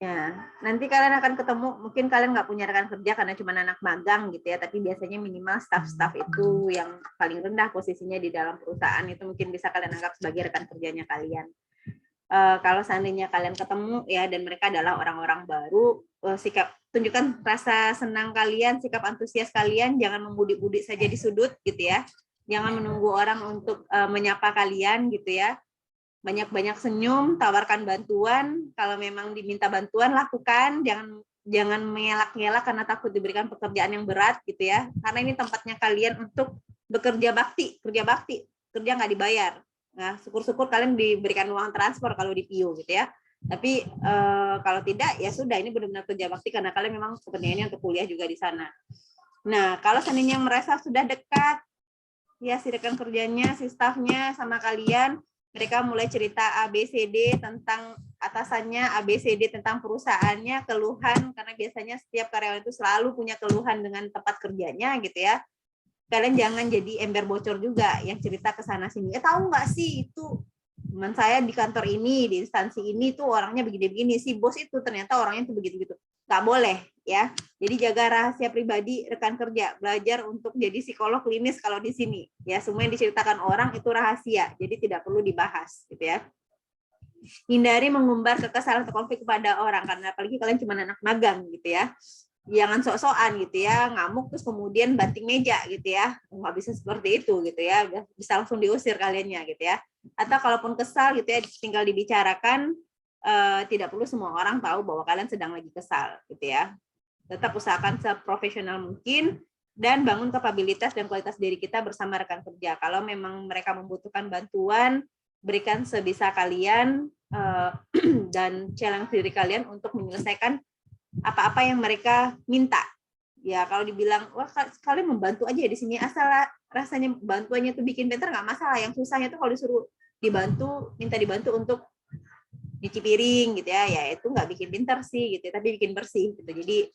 Ya, nanti kalian akan ketemu, mungkin kalian nggak punya rekan kerja karena cuma anak magang gitu ya, tapi biasanya minimal staff-staff itu yang paling rendah posisinya di dalam perusahaan itu mungkin bisa kalian anggap sebagai rekan kerjanya kalian. Kalau seandainya kalian ketemu ya dan mereka adalah orang-orang baru, tunjukkan rasa senang kalian, sikap antusias kalian, jangan membudi-budi saja di sudut gitu ya, jangan menunggu orang untuk menyapa kalian gitu ya. Banyak-banyak senyum, tawarkan bantuan. Kalau memang diminta bantuan, lakukan. Jangan mengelak-ngelak karena takut diberikan pekerjaan yang berat gitu ya. Karena ini tempatnya kalian untuk bekerja bakti, kerja nggak dibayar. Nah, syukur-syukur kalian diberikan uang transfer kalau di PIU gitu ya. Tapi kalau tidak, ya sudah, ini benar-benar kerja bakti karena kalian memang kepentingannya untuk kuliah juga di sana. Nah, kalau seandainya merasa sudah dekat, ya si rekan kerjanya, si staffnya sama kalian, mereka mulai cerita ABCD tentang atasannya, ABCD tentang perusahaannya, keluhan, karena biasanya setiap karyawan itu selalu punya keluhan dengan tempat kerjanya gitu ya. Kalian jangan jadi ember bocor juga yang cerita ke sana sini. Tahu nggak sih itu teman saya di kantor ini, di instansi ini tuh orangnya begini-begini, si bos itu ternyata orangnya tuh begitu-begitu. Nggak boleh ya. Jadi jaga rahasia pribadi rekan kerja, belajar untuk jadi psikolog klinis kalau di sini. Ya, semua yang diceritakan orang itu rahasia, jadi tidak perlu dibahas gitu ya. Hindari mengumbar kekesalan atau konflik kepada orang karena apalagi kalian cuma anak magang gitu ya. Jangan sok-sokan gitu ya, ngamuk terus kemudian banting meja gitu ya. Nggak bisa seperti itu gitu ya, udah bisa langsung diusir kaliannya gitu ya. Atau kalaupun kesal gitu ya, tinggal dibicarakan, tidak perlu semua orang tahu bahwa kalian sedang lagi kesal gitu ya. Tetap usahakan seprofesional mungkin dan bangun kapabilitas dan kualitas diri kita bersama rekan kerja. Kalau memang mereka membutuhkan bantuan, berikan sebisa kalian dan challenge diri kalian untuk menyelesaikan apa-apa yang mereka minta. Ya kalau dibilang, wah kalian membantu aja di sini, asal rasanya bantuannya tuh bikin pintar nggak masalah. Yang susahnya tuh kalau disuruh dibantu, minta dibantu untuk nyuci piring gitu ya, ya itu nggak bikin pintar sih gitu, tapi bikin bersih gitu. Jadi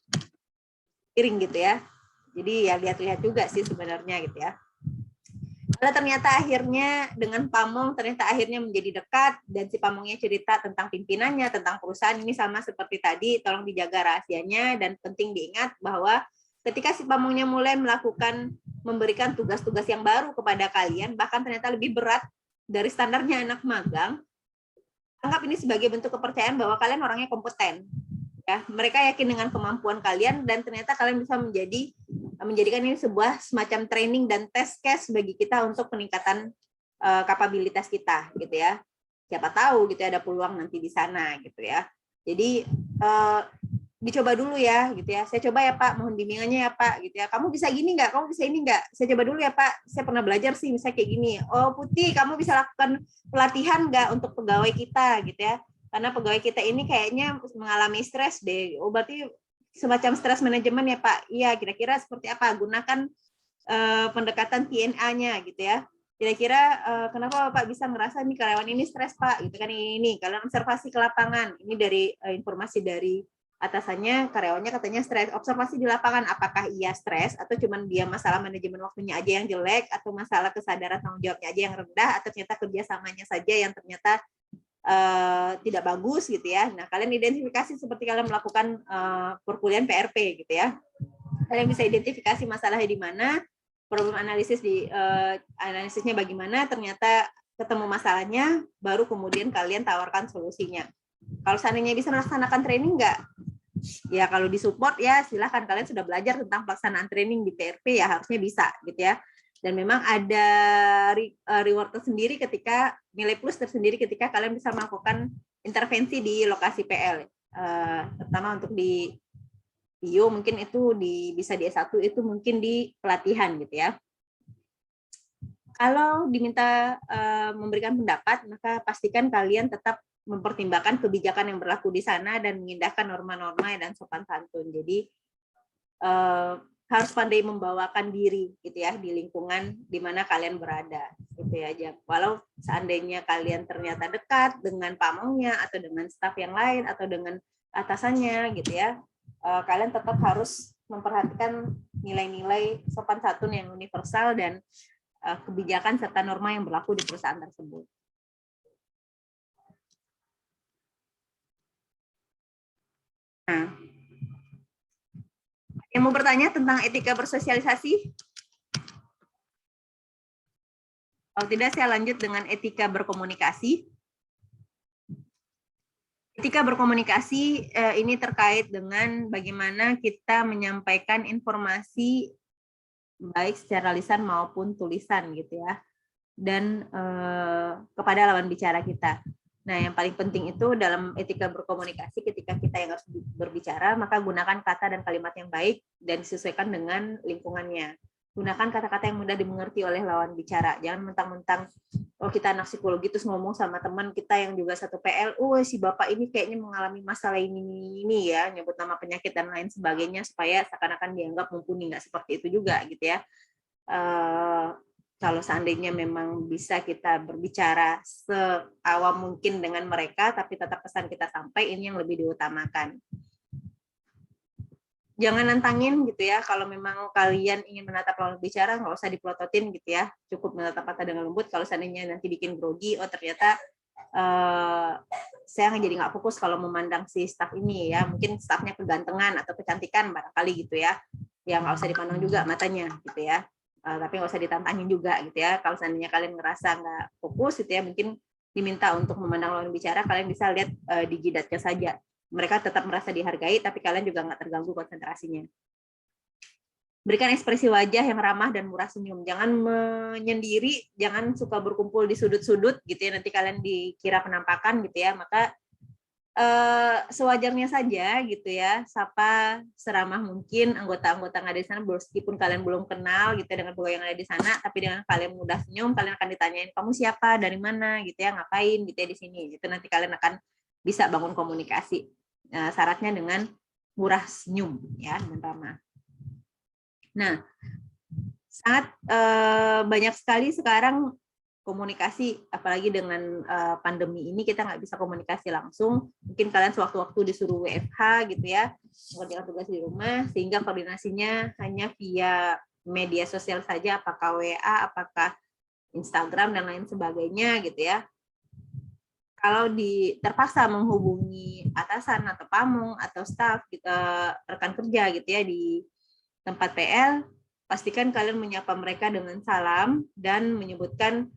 piring gitu ya. Jadi ya lihat-lihat juga sih sebenarnya gitu ya. Kalau ternyata akhirnya dengan Pamong ternyata akhirnya menjadi dekat dan si Pamongnya cerita tentang pimpinannya, tentang perusahaan ini sama seperti tadi, tolong dijaga rahasianya dan penting diingat bahwa ketika si Pamongnya mulai memberikan tugas-tugas yang baru kepada kalian, bahkan ternyata lebih berat dari standarnya anak magang, anggap ini sebagai bentuk kepercayaan bahwa kalian orangnya kompeten. Ya, mereka yakin dengan kemampuan kalian dan ternyata kalian bisa menjadikan ini sebuah semacam training dan test case bagi kita untuk peningkatan kapabilitas kita gitu ya. Siapa tahu gitu ya, ada peluang nanti di sana gitu ya. Jadi dicoba dulu ya gitu ya. Saya coba ya Pak, mohon bimbingannya ya Pak gitu ya. Kamu bisa gini nggak? Kamu bisa ini nggak? Saya coba dulu ya Pak. Saya pernah belajar sih misalnya kayak gini. Oh Putih, kamu bisa lakukan pelatihan nggak untuk pegawai kita gitu ya. Karena pegawai kita ini kayaknya mengalami stres deh. Oh berarti semacam stres manajemen ya Pak. Iya, kira-kira seperti apa? Gunakan pendekatan TNA-nya gitu ya. Kira-kira kenapa Bapak bisa merasa nih karyawan ini stres Pak? Gitu kan ini. Kalian observasi ke lapangan. Ini dari informasi dari atasannya, karyawannya katanya stres. Observasi di lapangan, apakah ia stres atau cuman dia masalah manajemen waktunya aja yang jelek atau masalah kesadaran tanggung jawabnya aja yang rendah atau ternyata kerjasamanya saja yang ternyata tidak bagus gitu ya. Nah, kalian identifikasi seperti kalian melakukan perkuliahan PRP gitu ya. Kalian bisa identifikasi masalahnya di mana, problem analisis analisisnya bagaimana, ternyata ketemu masalahnya, baru kemudian kalian tawarkan solusinya. Kalau seandainya bisa melaksanakan training enggak? Ya kalau disupport ya silahkan, kalian sudah belajar tentang pelaksanaan training di PRP ya harusnya bisa gitu ya. Dan memang ada reward tersendiri ketika nilai plus tersendiri ketika kalian bisa melakukan intervensi di lokasi PL, terutama untuk di PIO mungkin itu bisa di S1 itu mungkin di pelatihan gitu ya. Kalau diminta memberikan pendapat, maka pastikan kalian tetap mempertimbangkan kebijakan yang berlaku di sana dan mengindahkan norma-norma dan sopan santun. Jadi harus pandai membawakan diri gitu ya di lingkungan di mana kalian berada gitu ya aja. Walau seandainya kalian ternyata dekat dengan pamongnya atau dengan staf yang lain atau dengan atasannya gitu ya, kalian tetap harus memperhatikan nilai-nilai sopan santun yang universal dan kebijakan serta norma yang berlaku di perusahaan tersebut. Nah, yang mau bertanya tentang etika bersosialisasi? Kalau tidak, saya lanjut dengan etika berkomunikasi. Etika berkomunikasi ini terkait dengan bagaimana kita menyampaikan informasi baik secara lisan maupun tulisan gitu ya, dan kepada lawan bicara kita. Nah, yang paling penting itu dalam etika berkomunikasi ketika kita yang harus berbicara, maka gunakan kata dan kalimat yang baik dan disesuaikan dengan lingkungannya. Gunakan kata-kata yang mudah dimengerti oleh lawan bicara. Jangan mentang-mentang, oh kita anak psikologi terus ngomong sama teman kita yang juga satu PL, oh si bapak ini kayaknya mengalami masalah ini ya, nyebut nama penyakit dan lain sebagainya supaya seakan-akan dianggap mumpuni. Nggak seperti itu juga gitu ya. Kalau seandainya memang bisa kita berbicara seawam mungkin dengan mereka, tapi tetap pesan kita sampai, ini yang lebih diutamakan. Jangan nantangin gitu ya, kalau memang kalian ingin menatap lawan bicara, nggak usah dipelototin gitu ya, cukup menatap mata dengan lembut. Kalau seandainya nanti bikin grogi, oh ternyata saya jadi nggak fokus kalau memandang si staff ini ya, mungkin staffnya kegantengan atau kecantikan barangkali gitu ya, ya nggak usah dipandang juga matanya gitu ya. Tapi nggak usah ditantangin juga gitu ya. Kalau seandainya kalian ngerasa nggak fokus gitu ya, mungkin diminta untuk memandang lawan bicara, kalian bisa lihat di jidatnya saja. Mereka tetap merasa dihargai, tapi kalian juga nggak terganggu konsentrasinya. Berikan ekspresi wajah yang ramah dan murah senyum. Jangan menyendiri, jangan suka berkumpul di sudut-sudut gitu ya. Nanti kalian dikira penampakan gitu ya. Maka sewajarnya saja gitu ya, sapa seramah mungkin anggota-anggota yang ada di sana, meskipun kalian belum kenal gitu ya dengan pegawai yang ada di sana, tapi dengan kalian mudah senyum, kalian akan ditanyain kamu siapa, dari mana gitu ya, ngapain gitu ya di sini. Itu nanti kalian akan bisa bangun komunikasi. Nah, syaratnya dengan murah senyum ya, dengan ramah. Nah, sangat banyak sekali sekarang komunikasi, apalagi dengan pandemi ini kita nggak bisa komunikasi langsung. Mungkin kalian sewaktu-waktu disuruh WFH gitu ya, mengerjakan tugas di rumah, sehingga koordinasinya hanya via media sosial saja, apakah WA, apakah Instagram dan lain sebagainya gitu ya. Kalau terpaksa menghubungi atasan atau pamong atau staf kita rekan kerja gitu ya di tempat PL, pastikan kalian menyapa mereka dengan salam dan menyebutkan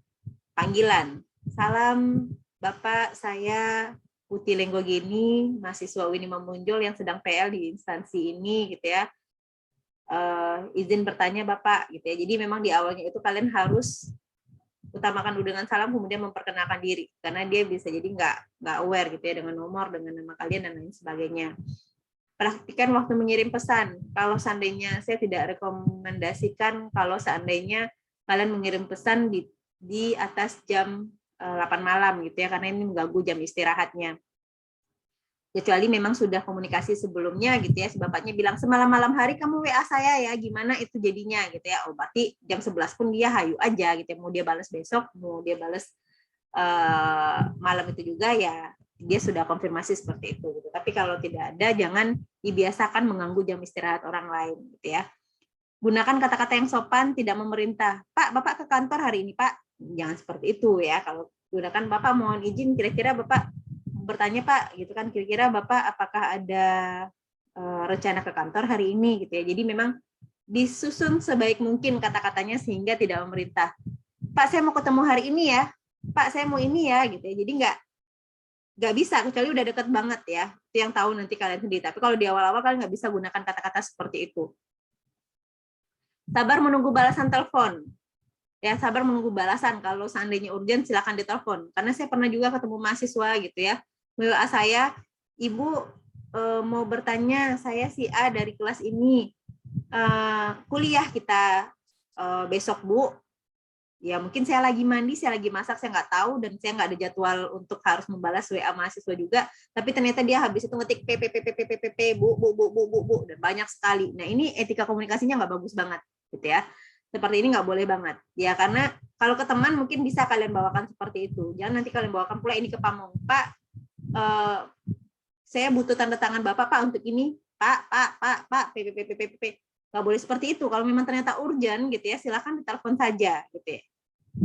panggilan. Salam Bapak, saya Putih Lenggogeni, mahasiswa Wini Memunjul yang sedang PL di instansi ini gitu ya. Izin bertanya Bapak gitu ya. Jadi memang di awalnya itu kalian harus utamakan dulu dengan salam, kemudian memperkenalkan diri, karena dia bisa jadi nggak aware gitu ya dengan nomor, dengan nama kalian dan lain sebagainya. Praktikan waktu mengirim pesan. Kalau seandainya saya tidak rekomendasikan kalau seandainya kalian mengirim pesan di atas jam 8 malam gitu ya, karena ini mengganggu jam istirahatnya. Kecuali memang sudah komunikasi sebelumnya gitu ya, si bapaknya bilang semalam malam hari kamu WA saya ya, gimana itu jadinya gitu ya. Oh berarti jam 11 pun dia hayu aja gitu ya, mau dia balas besok, mau dia balas malam itu juga ya, dia sudah konfirmasi seperti itu gitu. Tapi kalau tidak ada, jangan dibiasakan mengganggu jam istirahat orang lain gitu ya. Gunakan kata-kata yang sopan, tidak memerintah. Pak, Bapak ke kantor hari ini, Pak. Jangan seperti itu ya. Kalau gunakan Bapak mohon izin, kira-kira Bapak bertanya Pak, gitu kan, kira-kira Bapak apakah ada rencana ke kantor hari ini gitu ya. Jadi memang disusun sebaik mungkin kata-katanya sehingga tidak memerintah. Pak, saya mau ketemu hari ini ya. Pak, saya mau ini ya gitu ya. Jadi nggak bisa kecuali udah deket banget ya. Itu yang tahu nanti kalian sendiri. Tapi kalau di awal-awal kalian nggak bisa gunakan kata-kata seperti itu. Sabar menunggu balasan telepon. Ya, sabar menunggu balasan. Kalau seandainya urgent silakan ditelepon. Karena saya pernah juga ketemu mahasiswa gitu ya. WA saya, Ibu mau bertanya, saya si A dari kelas ini, kuliah kita besok Bu. Ya mungkin saya lagi mandi, saya lagi masak, saya nggak tahu, dan saya nggak ada jadwal untuk harus membalas WA mahasiswa juga. Tapi ternyata dia habis itu ngetik Bu, dan banyak sekali. Nah ini etika komunikasinya nggak bagus banget, gitu ya. Seperti ini nggak boleh banget. Ya karena kalau ke teman mungkin bisa kalian bawakan seperti itu. Jangan nanti kalian bawakan pula ini ke pamong. Pak, saya butuh tanda tangan Bapak Pak untuk ini. Pak, nggak boleh seperti itu. Kalau memang ternyata urgent gitu ya, silakan ditelepon saja gitu ya.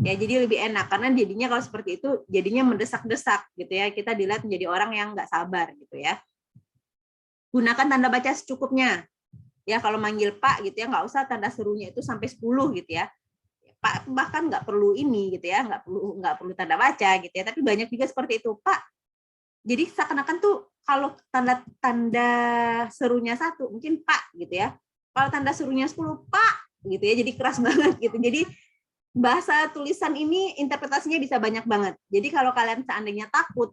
Ya jadi lebih enak karena jadinya kalau seperti itu jadinya mendesak-desak gitu ya. Kita dilihat menjadi orang yang nggak sabar gitu ya. gunakan tanda baca secukupnya. Ya, kalau manggil Pak gitu ya, nggak usah tanda serunya itu sampai 10 gitu ya. Pak bahkan nggak perlu ini gitu ya, nggak perlu tanda baca gitu ya. Tapi banyak juga seperti itu, Pak. Jadi seakan-akan tuh kalau tanda serunya 1 mungkin Pak gitu ya. Kalau tanda serunya 10 Pak gitu ya, jadi keras banget gitu. Jadi bahasa tulisan ini interpretasinya bisa banyak banget. Jadi kalau kalian seandainya takut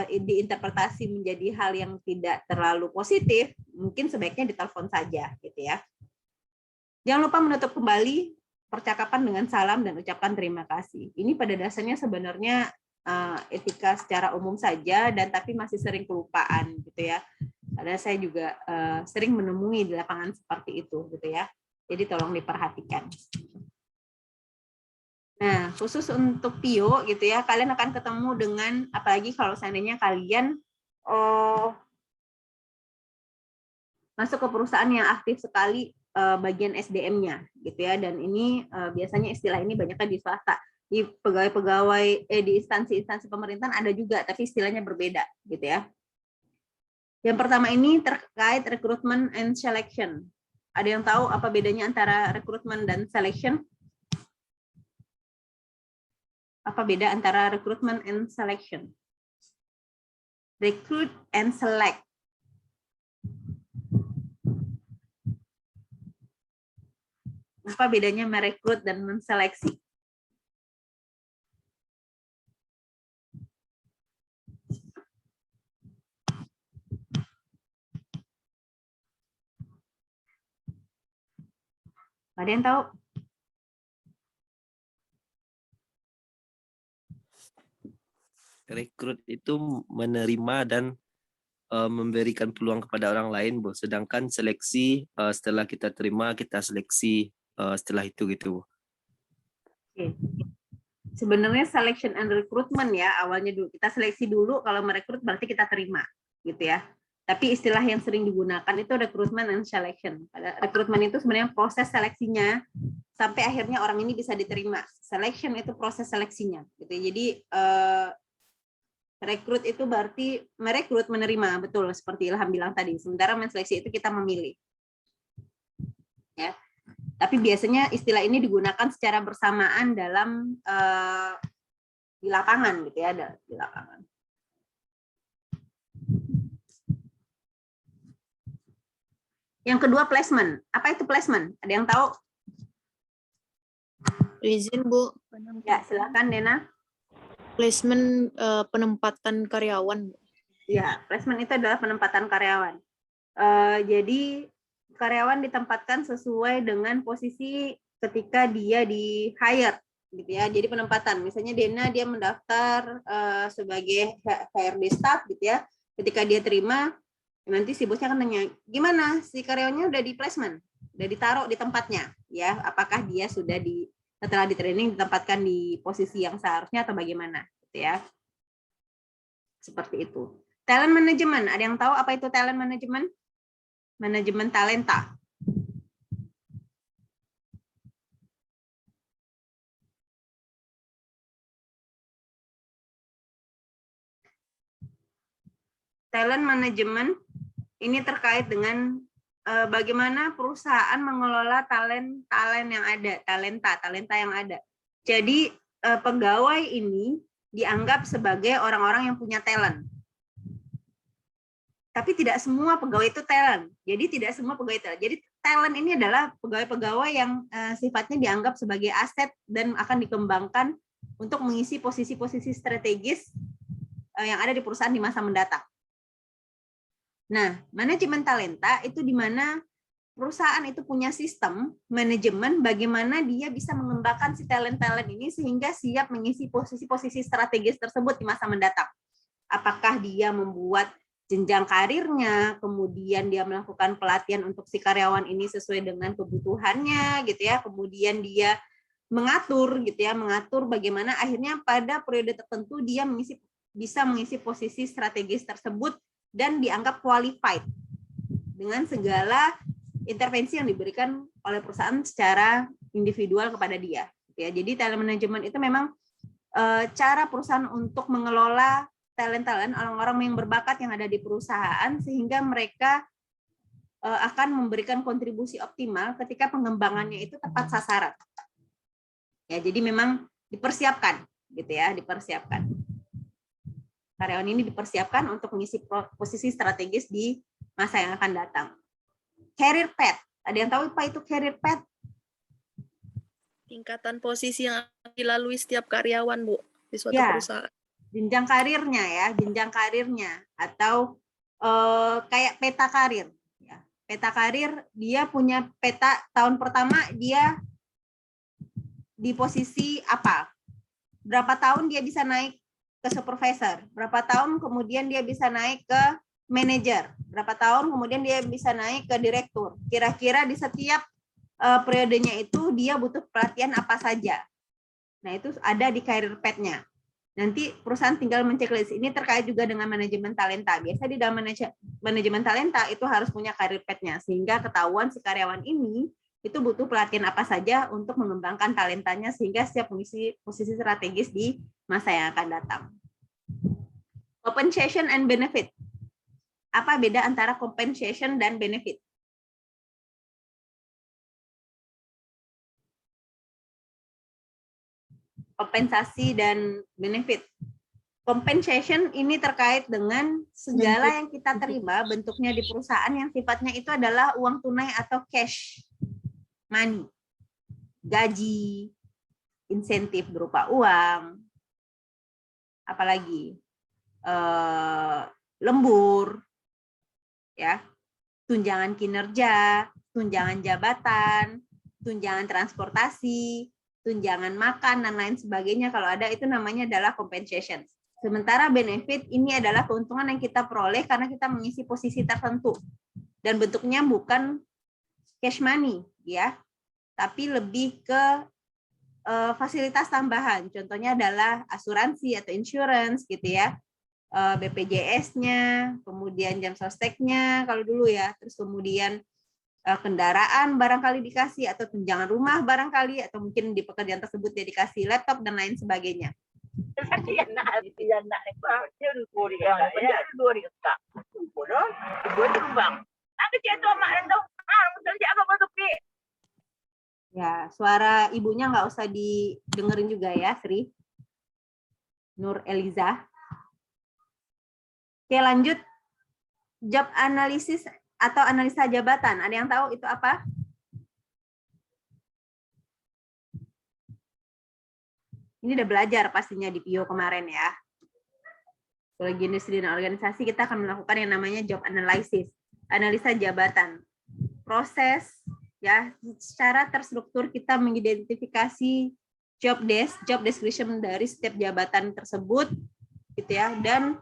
diinterpretasi menjadi hal yang tidak terlalu positif, mungkin sebaiknya ditelepon saja gitu ya. Jangan lupa menutup kembali percakapan dengan salam dan ucapkan terima kasih. Ini pada dasarnya sebenarnya etika secara umum saja, dan tapi masih sering kelupaan gitu ya. Karena saya juga sering menemui di lapangan seperti itu gitu ya. Jadi tolong diperhatikan. Nah, khusus untuk PIO gitu ya, kalian akan ketemu dengan, apalagi kalau seandainya kalian masuk ke perusahaan yang aktif sekali bagian SDM-nya gitu ya, dan ini biasanya istilah ini banyaknya di swasta. Di pegawai-pegawai di instansi-instansi pemerintahan ada juga, tapi istilahnya berbeda gitu ya. Yang pertama ini terkait recruitment and selection. Ada yang tahu apa bedanya antara recruitment dan selection? Apa beda antara recruitment and selection? Recruit and select. Apa bedanya merekrut dan menseleksi? Ada yang tahu? Rekrut itu menerima dan memberikan peluang kepada orang lain, Bu. Sedangkan seleksi setelah kita terima, kita seleksi setelah itu gitu. Oke. Sebenarnya selection and recruitment ya, awalnya dulu kita seleksi dulu, kalau merekrut berarti kita terima gitu ya. Tapi istilah yang sering digunakan itu recruitment and selection. Recruitment itu sebenarnya proses seleksinya sampai akhirnya orang ini bisa diterima. Selection itu proses seleksinya gitu. Jadi rekrut itu berarti merekrut, menerima, betul seperti Ilham bilang tadi. Sementara menseleksi itu kita memilih. Ya. Tapi biasanya istilah ini digunakan secara bersamaan dalam di lapangan gitu ya, di lapangan. Yang kedua placement. Apa itu placement? Ada yang tahu? Izin, Bu. Ya, silakan Dena. Placement penempatan karyawan. Ya, placement itu adalah penempatan karyawan. Jadi karyawan ditempatkan sesuai dengan posisi ketika dia di hire, gitu ya. Jadi penempatan, misalnya Dena dia mendaftar sebagai HRD staff, gitu ya. Ketika dia terima, nanti si bosnya akan tanya, gimana si karyawannya udah di placement, udah ditaruh di tempatnya, ya? Apakah dia sudah setelah di training ditempatkan di posisi yang seharusnya atau bagaimana, gitu ya. Seperti itu. Talent management, ada yang tahu apa itu talent management? Manajemen talenta. Talent management ini terkait dengan bagaimana perusahaan mengelola talent yang ada, talenta yang ada. Jadi pegawai ini dianggap sebagai orang-orang yang punya talent. Tapi tidak semua pegawai itu talent. Jadi tidak semua pegawai talent. Jadi talent ini adalah pegawai-pegawai yang sifatnya dianggap sebagai aset dan akan dikembangkan untuk mengisi posisi-posisi strategis yang ada di perusahaan di masa mendatang. Nah, manajemen talenta itu di mana perusahaan itu punya sistem manajemen bagaimana dia bisa mengembangkan si talent-talent ini sehingga siap mengisi posisi-posisi strategis tersebut di masa mendatang. Apakah dia membuat jenjang karirnya, kemudian dia melakukan pelatihan untuk si karyawan ini sesuai dengan kebutuhannya, gitu ya. Kemudian dia mengatur, gitu ya, mengatur bagaimana akhirnya pada periode tertentu dia bisa mengisi posisi strategis tersebut dan dianggap qualified dengan segala intervensi yang diberikan oleh perusahaan secara individual kepada dia. Ya, jadi talent management itu memang cara perusahaan untuk mengelola talent orang-orang yang berbakat yang ada di perusahaan sehingga mereka akan memberikan kontribusi optimal ketika pengembangannya itu tepat sasaran. Ya, jadi memang dipersiapkan gitu ya, dipersiapkan. Karyawan ini dipersiapkan untuk mengisi posisi strategis di masa yang akan datang. Career path. Ada yang tahu apa itu career path? Tingkatan posisi yang dilalui setiap karyawan, Bu, di suatu Ya. perusahaan. Jenjang karirnya ya, jenjang karirnya atau kayak peta karir. Ya. Peta karir, dia punya peta tahun pertama dia di posisi apa? Berapa tahun dia bisa naik ke supervisor? Berapa tahun kemudian dia bisa naik ke manajer? Berapa tahun kemudian dia bisa naik ke direktur? Kira-kira di setiap periodenya itu dia butuh pelatihan apa saja? Nah, itu ada di career path-nya. Nanti perusahaan tinggal menceklis. Ini terkait juga dengan manajemen talenta. Biasa di dalam manajemen talenta itu harus punya career path-nya, sehingga ketahuan si karyawan ini itu butuh pelatihan apa saja untuk mengembangkan talentanya sehingga siap mengisi posisi strategis di masa yang akan datang. Compensation and benefit. Apa beda antara compensation dan benefit? Kompensasi dan benefit. Compensation ini terkait dengan segala yang kita terima bentuknya di perusahaan yang sifatnya itu adalah uang tunai atau cash money, gaji, insentif berupa uang, apalagi lembur, ya, tunjangan kinerja, tunjangan jabatan, tunjangan transportasi, tunjangan makan dan lain sebagainya. Kalau ada itu namanya adalah compensation. Sementara benefit ini adalah keuntungan yang kita peroleh karena kita mengisi posisi tertentu dan bentuknya bukan cash money, ya, tapi lebih ke fasilitas tambahan. Contohnya adalah asuransi atau insurance, gitu ya, BPJS-nya, kemudian jam sosteknya kalau dulu ya, terus kemudian kendaraan barangkali dikasih atau tunjangan rumah barangkali atau mungkin di pekerjaan tersebut dia dikasih laptop dan lain sebagainya. Ya, suara ibunya nggak usah didengerin juga ya, Sri. Nur Eliza. Oke, lanjut. Job analisis atau analisa jabatan. Ada yang tahu itu apa? Ini udah belajar pastinya di PIO kemarin ya. Psikologi industri dan organisasi kita akan melakukan yang namanya job analysis, analisa jabatan. Proses ya, secara terstruktur kita mengidentifikasi job description dari setiap jabatan tersebut gitu ya, dan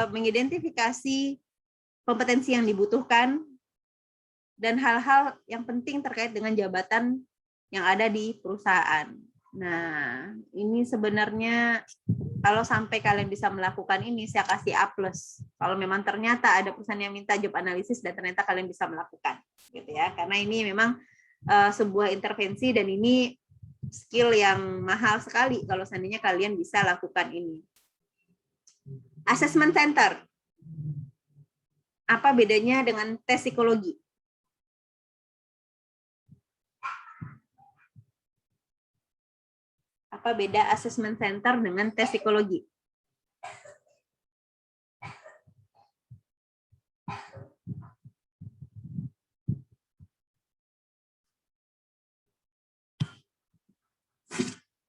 mengidentifikasi kompetensi yang dibutuhkan dan hal-hal yang penting terkait dengan jabatan yang ada di perusahaan. Nah, ini sebenarnya kalau sampai kalian bisa melakukan ini, saya kasih A+. Kalau memang ternyata ada perusahaan yang minta job analisis dan ternyata kalian bisa melakukan, gitu ya. Karena ini memang sebuah intervensi dan ini skill yang mahal sekali kalau seandainya kalian bisa lakukan ini. Assessment center. Apa bedanya dengan tes psikologi? Apa beda assessment center dengan tes psikologi?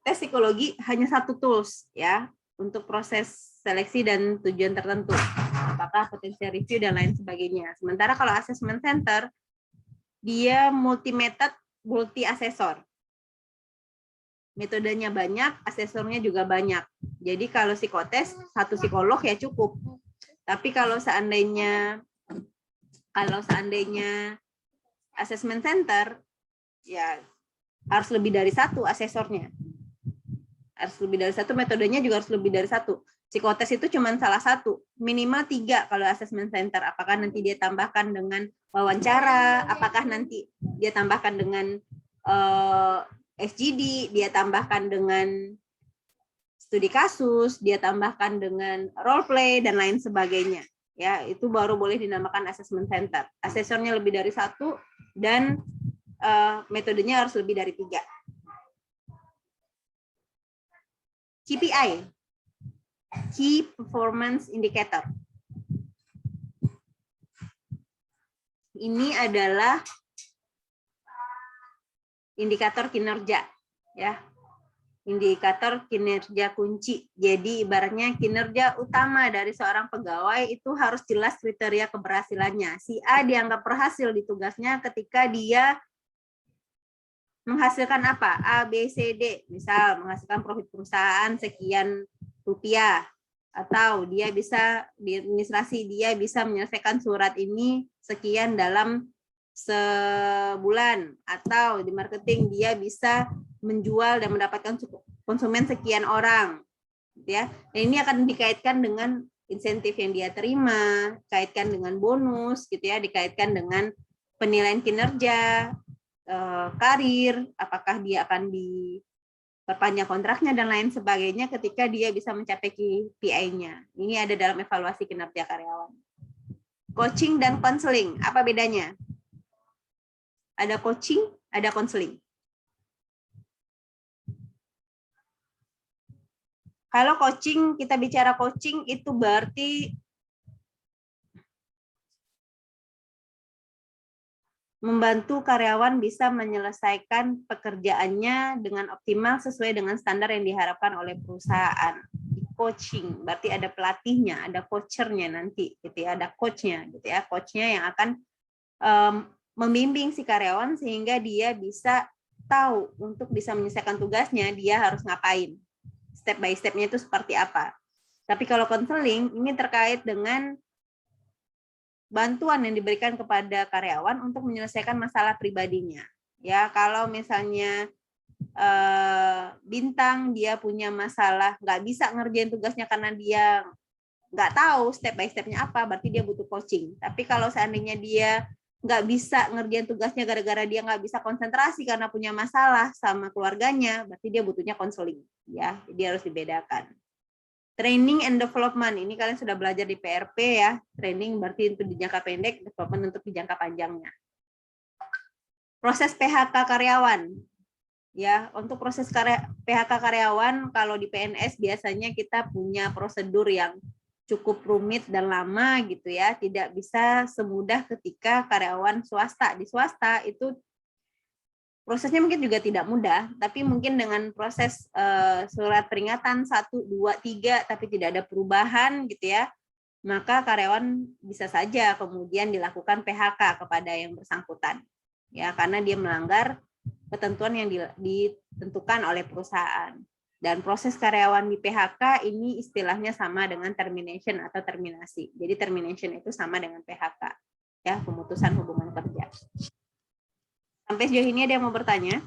Tes psikologi hanya satu tools ya untuk proses seleksi dan tujuan tertentu, apakah potensial review dan lain sebagainya. Sementara kalau assessment center dia multi method, multi asesor. Metodenya banyak, asesornya juga banyak. Jadi kalau psikotes satu psikolog ya cukup. Tapi kalau seandainya assessment center ya harus lebih dari satu asesornya. Harus lebih dari satu, metodenya juga harus lebih dari satu. Psikotes itu cuma salah satu, minimal 3 kalau assessment center. Apakah nanti dia tambahkan dengan wawancara, apakah nanti dia tambahkan dengan SGD, dia tambahkan dengan studi kasus, dia tambahkan dengan role play dan lain sebagainya. ya itu baru boleh dinamakan assessment center. Asesornya lebih dari 1 dan metodenya harus lebih dari 3. KPI, Key Performance Indicator. Ini adalah indikator kinerja, ya. Indikator kinerja kunci. Jadi ibaratnya kinerja utama dari seorang pegawai itu harus jelas kriteria keberhasilannya. Si A dianggap berhasil di tugasnya ketika dia menghasilkan apa? A, B, C, D. Misal menghasilkan profit perusahaan sekian rupiah. Atau dia bisa di administrasi, dia bisa menyelesaikan surat ini sekian dalam sebulan. Atau di marketing dia bisa menjual dan mendapatkan konsumen sekian orang. Ya. Dan ini akan dikaitkan dengan insentif yang dia terima, kaitkan dengan bonus, gitu ya, dikaitkan dengan penilaian kinerja, karir, apakah dia akan diperpanjang kontraknya dan lain sebagainya ketika dia bisa mencapai KPI-nya. Ini ada dalam evaluasi kinerja karyawan. Coaching dan konseling, apa bedanya? Ada coaching, ada konseling. Kalau coaching, kita bicara coaching itu berarti membantu karyawan bisa menyelesaikan pekerjaannya dengan optimal sesuai dengan standar yang diharapkan oleh perusahaan. Di coaching berarti ada pelatihnya, ada coachernya nanti, gitu ya, ada coachnya, gitu ya, coachnya yang akan membimbing si karyawan sehingga dia bisa tahu untuk bisa menyelesaikan tugasnya dia harus ngapain, step by stepnya itu seperti apa. Tapi kalau konseling ini terkait dengan bantuan yang diberikan kepada karyawan untuk menyelesaikan masalah pribadinya. Ya, kalau misalnya Bintang dia punya masalah, nggak bisa ngerjain tugasnya karena dia nggak tahu step by stepnya apa, berarti dia butuh coaching. Tapi kalau seandainya dia nggak bisa ngerjain tugasnya gara-gara dia nggak bisa konsentrasi karena punya masalah sama keluarganya, berarti dia butuhnya konseling. Ya, jadi harus dibedakan. Training and development, ini kalian sudah belajar di PRP ya. Training berarti untuk di jangka pendek, development untuk di jangka panjangnya. Proses PHK karyawan. Ya, untuk proses PHK karyawan kalau di PNS biasanya kita punya prosedur yang cukup rumit dan lama gitu ya. Tidak bisa semudah ketika karyawan swasta. Di swasta itu prosesnya mungkin juga tidak mudah, tapi mungkin dengan proses surat peringatan 1, 2, 3, tapi tidak ada perubahan gitu ya, maka karyawan bisa saja kemudian dilakukan PHK kepada yang bersangkutan, ya karena dia melanggar ketentuan yang ditentukan oleh perusahaan. Dan proses karyawan di PHK ini istilahnya sama dengan termination atau terminasi. Jadi termination itu sama dengan PHK, ya pemutusan hubungan kerja. Sampai sejauh ini ada yang mau bertanya?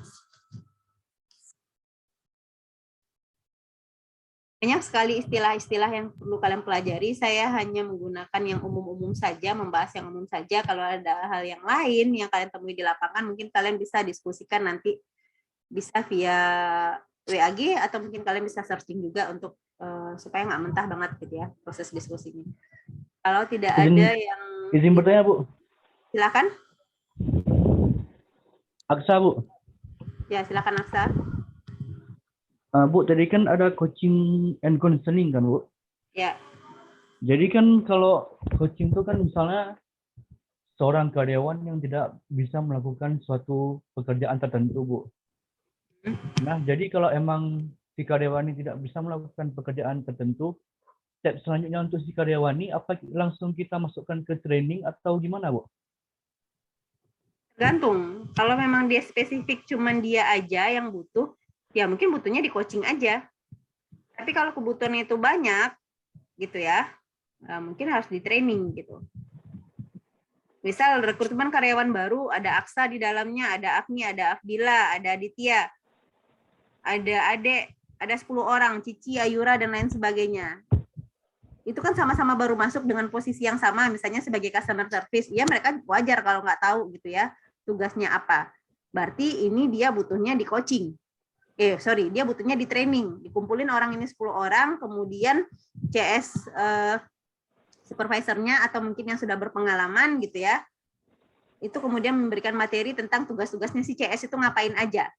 Banyak sekali istilah-istilah yang perlu kalian pelajari. Saya hanya menggunakan yang umum-umum saja, membahas yang umum saja. Kalau ada hal yang lain yang kalian temui di lapangan, mungkin kalian bisa diskusikan nanti, bisa via WAG atau mungkin kalian bisa searching juga untuk supaya nggak mentah banget gitu ya proses diskusinya. Kalau tidak ada yang izin bertanya Bu. Silakan. Aksa Bu. Ya silakan Aksa. Bu, tadi kan ada coaching and counseling kan Bu? Ya. Jadi kan kalau coaching itu kan misalnya seorang karyawan yang tidak bisa melakukan suatu pekerjaan tertentu Bu. Nah, jadi kalau emang si karyawan ini tidak bisa melakukan pekerjaan tertentu, step selanjutnya untuk si karyawan ini apa langsung kita masukkan ke training atau gimana Bu? Tergantung. Kalau memang dia spesifik cuman dia aja yang butuh, ya mungkin butuhnya di coaching aja. Tapi kalau kebutuhannya itu banyak, gitu ya, mungkin harus di training gitu. Misal rekrutmen karyawan baru, ada Aksa di dalamnya, ada Agni, ada Afdila, ada Aditya, ada Ade, ada 10 orang, Cici, Ayura, dan lain sebagainya. Itu kan sama-sama baru masuk dengan posisi yang sama, misalnya sebagai customer service. Ya mereka wajar kalau nggak tahu gitu ya tugasnya apa. Berarti ini dia butuhnya di coaching. Dia butuhnya di training. Dikumpulin orang ini 10 orang, kemudian CS supervisornya atau mungkin yang sudah berpengalaman gitu ya, itu kemudian memberikan materi tentang tugas-tugasnya si CS itu ngapain aja.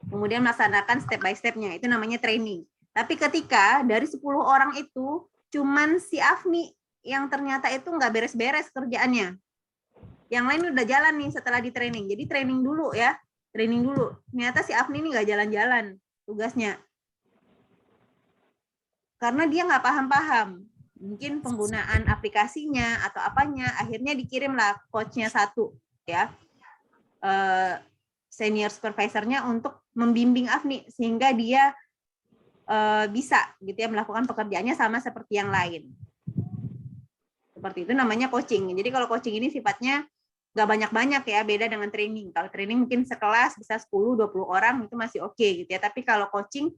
Kemudian melaksanakan step by step-nya, itu namanya training. Tapi ketika dari 10 orang itu, cuman si Afni yang ternyata itu nggak beres-beres kerjaannya. Yang lain udah jalan nih setelah di training. Jadi training dulu ya, training dulu. Ternyata si Afni ini nggak jalan-jalan tugasnya. Karena dia nggak paham-paham. Mungkin penggunaan aplikasinya atau apanya, akhirnya dikirimlah coach-nya satu ya, senior supervisornya untuk membimbing Afni sehingga dia bisa gitu ya melakukan pekerjaannya sama seperti yang lain. Seperti itu namanya coaching. Jadi kalau coaching ini sifatnya nggak banyak-banyak ya, beda dengan training. Kalau training mungkin sekelas bisa 10-20 orang itu masih oke gitu ya. Tapi kalau coaching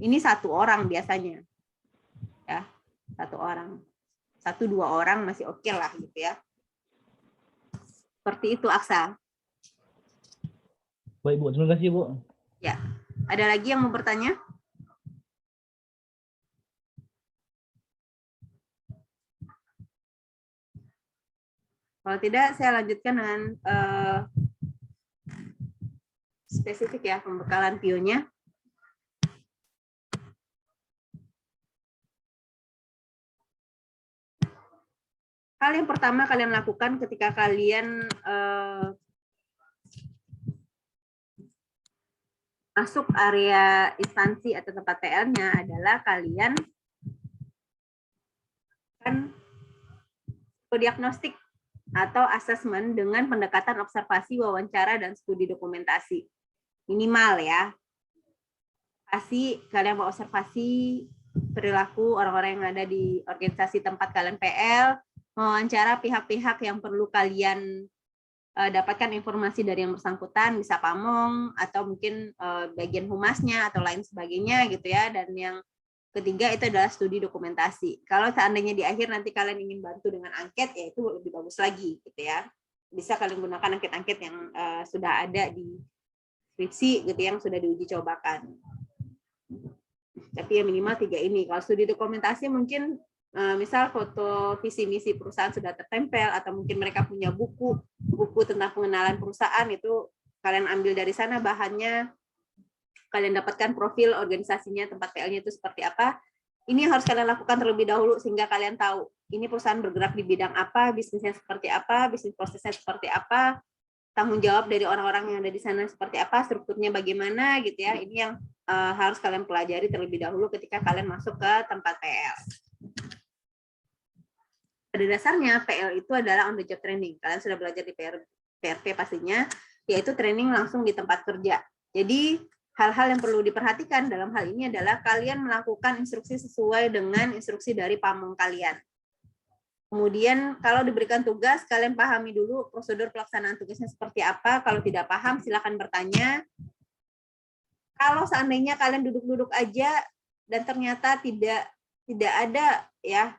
ini 1 orang biasanya. Ya. 1 orang, 1-2 orang masih oke lah gitu ya. Seperti itu Aksa. Baik Bu, terima kasih Bu. Ya, ada lagi yang mau bertanya? Kalau tidak, saya lanjutkan dengan spesifik ya pembekalan PIO-nya. Hal yang pertama kalian lakukan ketika kalian masuk area instansi atau tempat PL-nya adalah kalian akan diagnostik atau asesmen dengan pendekatan observasi, wawancara, dan studi dokumentasi. Minimal ya. Pasti kalian mau observasi perilaku orang-orang yang ada di organisasi tempat kalian PL, mewawancara pihak-pihak yang perlu kalian dapatkan informasi dari yang bersangkutan, bisa pamong atau mungkin bagian humasnya atau lain sebagainya gitu ya. Dan yang ketiga itu adalah studi dokumentasi. Kalau seandainya di akhir nanti kalian ingin bantu dengan angket, ya itu lebih bagus lagi gitu ya. Bisa kalian gunakan angket-angket yang sudah ada di skripsi gitu yang sudah diuji cobakan. Tapi ya minimal 3 ini. Kalau studi dokumentasi mungkin misal foto visi misi perusahaan sudah tertempel atau mungkin mereka punya buku tentang pengenalan perusahaan, itu kalian ambil dari sana bahannya, kalian dapatkan profil organisasinya, tempat PL-nya itu seperti apa. Ini yang harus kalian lakukan terlebih dahulu sehingga kalian tahu ini perusahaan bergerak di bidang apa, bisnisnya seperti apa, bisnis prosesnya seperti apa, tanggung jawab dari orang-orang yang ada di sana seperti apa, strukturnya bagaimana gitu ya. Ini yang harus kalian pelajari terlebih dahulu ketika kalian masuk ke tempat PL. Pada dasarnya PL itu adalah on the job training. Kalian sudah belajar di PRP pastinya, yaitu training langsung di tempat kerja. Jadi hal-hal yang perlu diperhatikan dalam hal ini adalah kalian melakukan instruksi sesuai dengan instruksi dari pamong kalian. Kemudian kalau diberikan tugas, kalian pahami dulu prosedur pelaksanaan tugasnya seperti apa. Kalau tidak paham, silakan bertanya. Kalau seandainya kalian duduk-duduk aja dan ternyata tidak ada ya,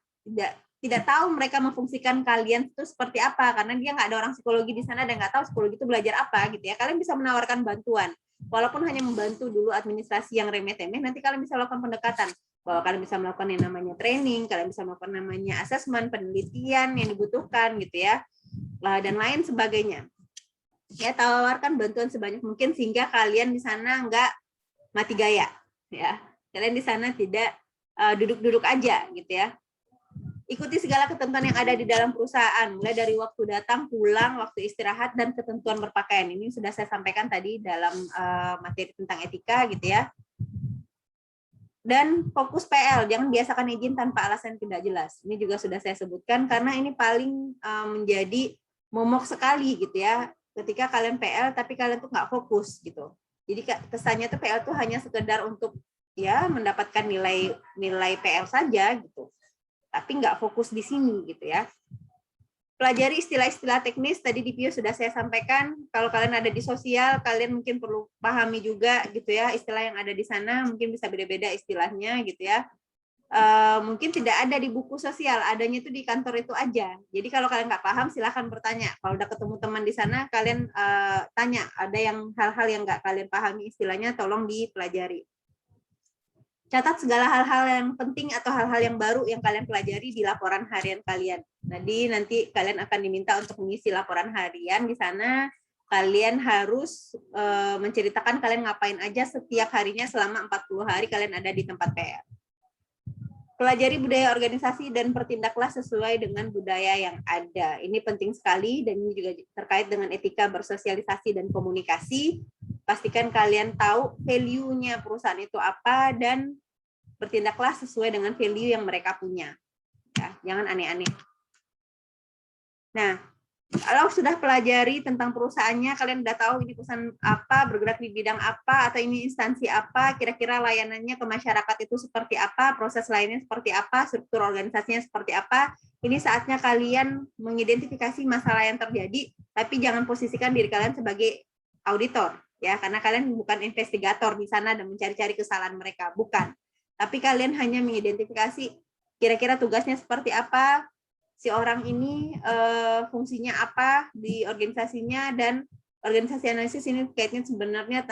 tidak tahu mereka memfungsikan kalian itu seperti apa, karena dia nggak ada orang psikologi di sana dan nggak tahu psikologi itu belajar apa gitu ya. Kalian bisa menawarkan bantuan, walaupun hanya membantu dulu administrasi yang remeh-temeh, nanti kalian bisa lakukan pendekatan bahwa kalian bisa melakukan yang namanya training, kalian bisa melakukan namanya asesmen, penelitian yang dibutuhkan gitu ya, dan lain sebagainya. Ya, tawarkan bantuan sebanyak mungkin sehingga kalian di sana nggak mati gaya ya. Kalian di sana tidak duduk-duduk aja gitu ya. Ikuti segala ketentuan yang ada di dalam perusahaan, mulai dari waktu datang, pulang, waktu istirahat, dan ketentuan berpakaian. Ini sudah saya sampaikan tadi dalam materi tentang etika gitu ya. Dan fokus PL, jangan biasakan izin tanpa alasan tidak jelas. Ini juga sudah saya sebutkan karena ini paling menjadi momok sekali gitu ya. Ketika kalian PL tapi kalian tuh nggak fokus gitu. Jadi kesannya tuh PL tuh hanya sekedar untuk ya mendapatkan nilai PL saja gitu. Tapi nggak fokus di sini gitu ya. Pelajari istilah-istilah teknis, tadi di PIO sudah saya sampaikan. Kalau kalian ada di sosial, kalian mungkin perlu pahami juga gitu ya, istilah yang ada di sana, mungkin bisa beda-beda istilahnya gitu ya. Mungkin tidak ada di buku sosial, adanya itu di kantor itu aja. Jadi kalau kalian nggak paham, silahkan bertanya. Kalau udah ketemu teman di sana, kalian tanya, ada yang hal-hal yang nggak kalian pahami istilahnya, tolong dipelajari. catat segala hal-hal yang penting atau hal-hal yang baru yang kalian pelajari di laporan harian kalian. Jadi nanti kalian akan diminta untuk mengisi laporan harian. Di sana kalian harus menceritakan kalian ngapain aja setiap harinya selama 40 hari kalian ada di tempat PR. Pelajari budaya organisasi dan bertindaklah sesuai dengan budaya yang ada. Ini penting sekali dan ini juga terkait dengan etika bersosialisasi dan komunikasi. Pastikan kalian tahu value-nya perusahaan itu apa dan bertindaklah sesuai dengan value yang mereka punya. Ya, jangan aneh-aneh. Nah, kalau sudah pelajari tentang perusahaannya, kalian udah tahu ini perusahaan apa, bergerak di bidang apa, atau ini instansi apa, kira-kira layanannya ke masyarakat itu seperti apa, proses lainnya seperti apa, struktur organisasinya seperti apa. Ini saatnya kalian mengidentifikasi masalah yang terjadi, tapi jangan posisikan diri kalian sebagai auditor, ya, karena kalian bukan investigator di sana dan mencari-cari kesalahan mereka, bukan. Tapi kalian hanya mengidentifikasi kira-kira tugasnya seperti apa, si orang ini fungsinya apa di organisasinya, dan organisasi analisis ini kaitnya sebenarnya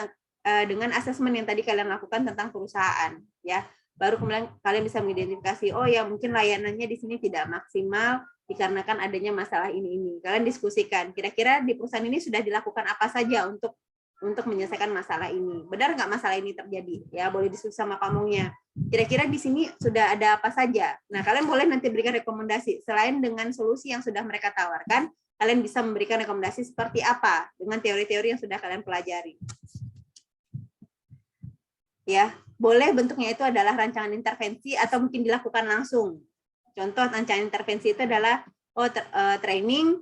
dengan asesmen yang tadi kalian lakukan tentang perusahaan, ya. Baru kemudian kalian bisa mengidentifikasi, oh ya mungkin layanannya di sini tidak maksimal dikarenakan adanya masalah ini. Kalian diskusikan, kira-kira di perusahaan ini sudah dilakukan apa saja untuk menyelesaikan masalah ini. Benar nggak masalah ini terjadi? Ya, boleh diskusi sama pamongnya. Kira-kira di sini sudah ada apa saja? Nah, kalian boleh nanti berikan rekomendasi. Selain dengan solusi yang sudah mereka tawarkan, kalian bisa memberikan rekomendasi seperti apa dengan teori-teori yang sudah kalian pelajari. Ya, boleh bentuknya itu adalah rancangan intervensi atau mungkin dilakukan langsung. Contoh rancangan intervensi itu adalah training,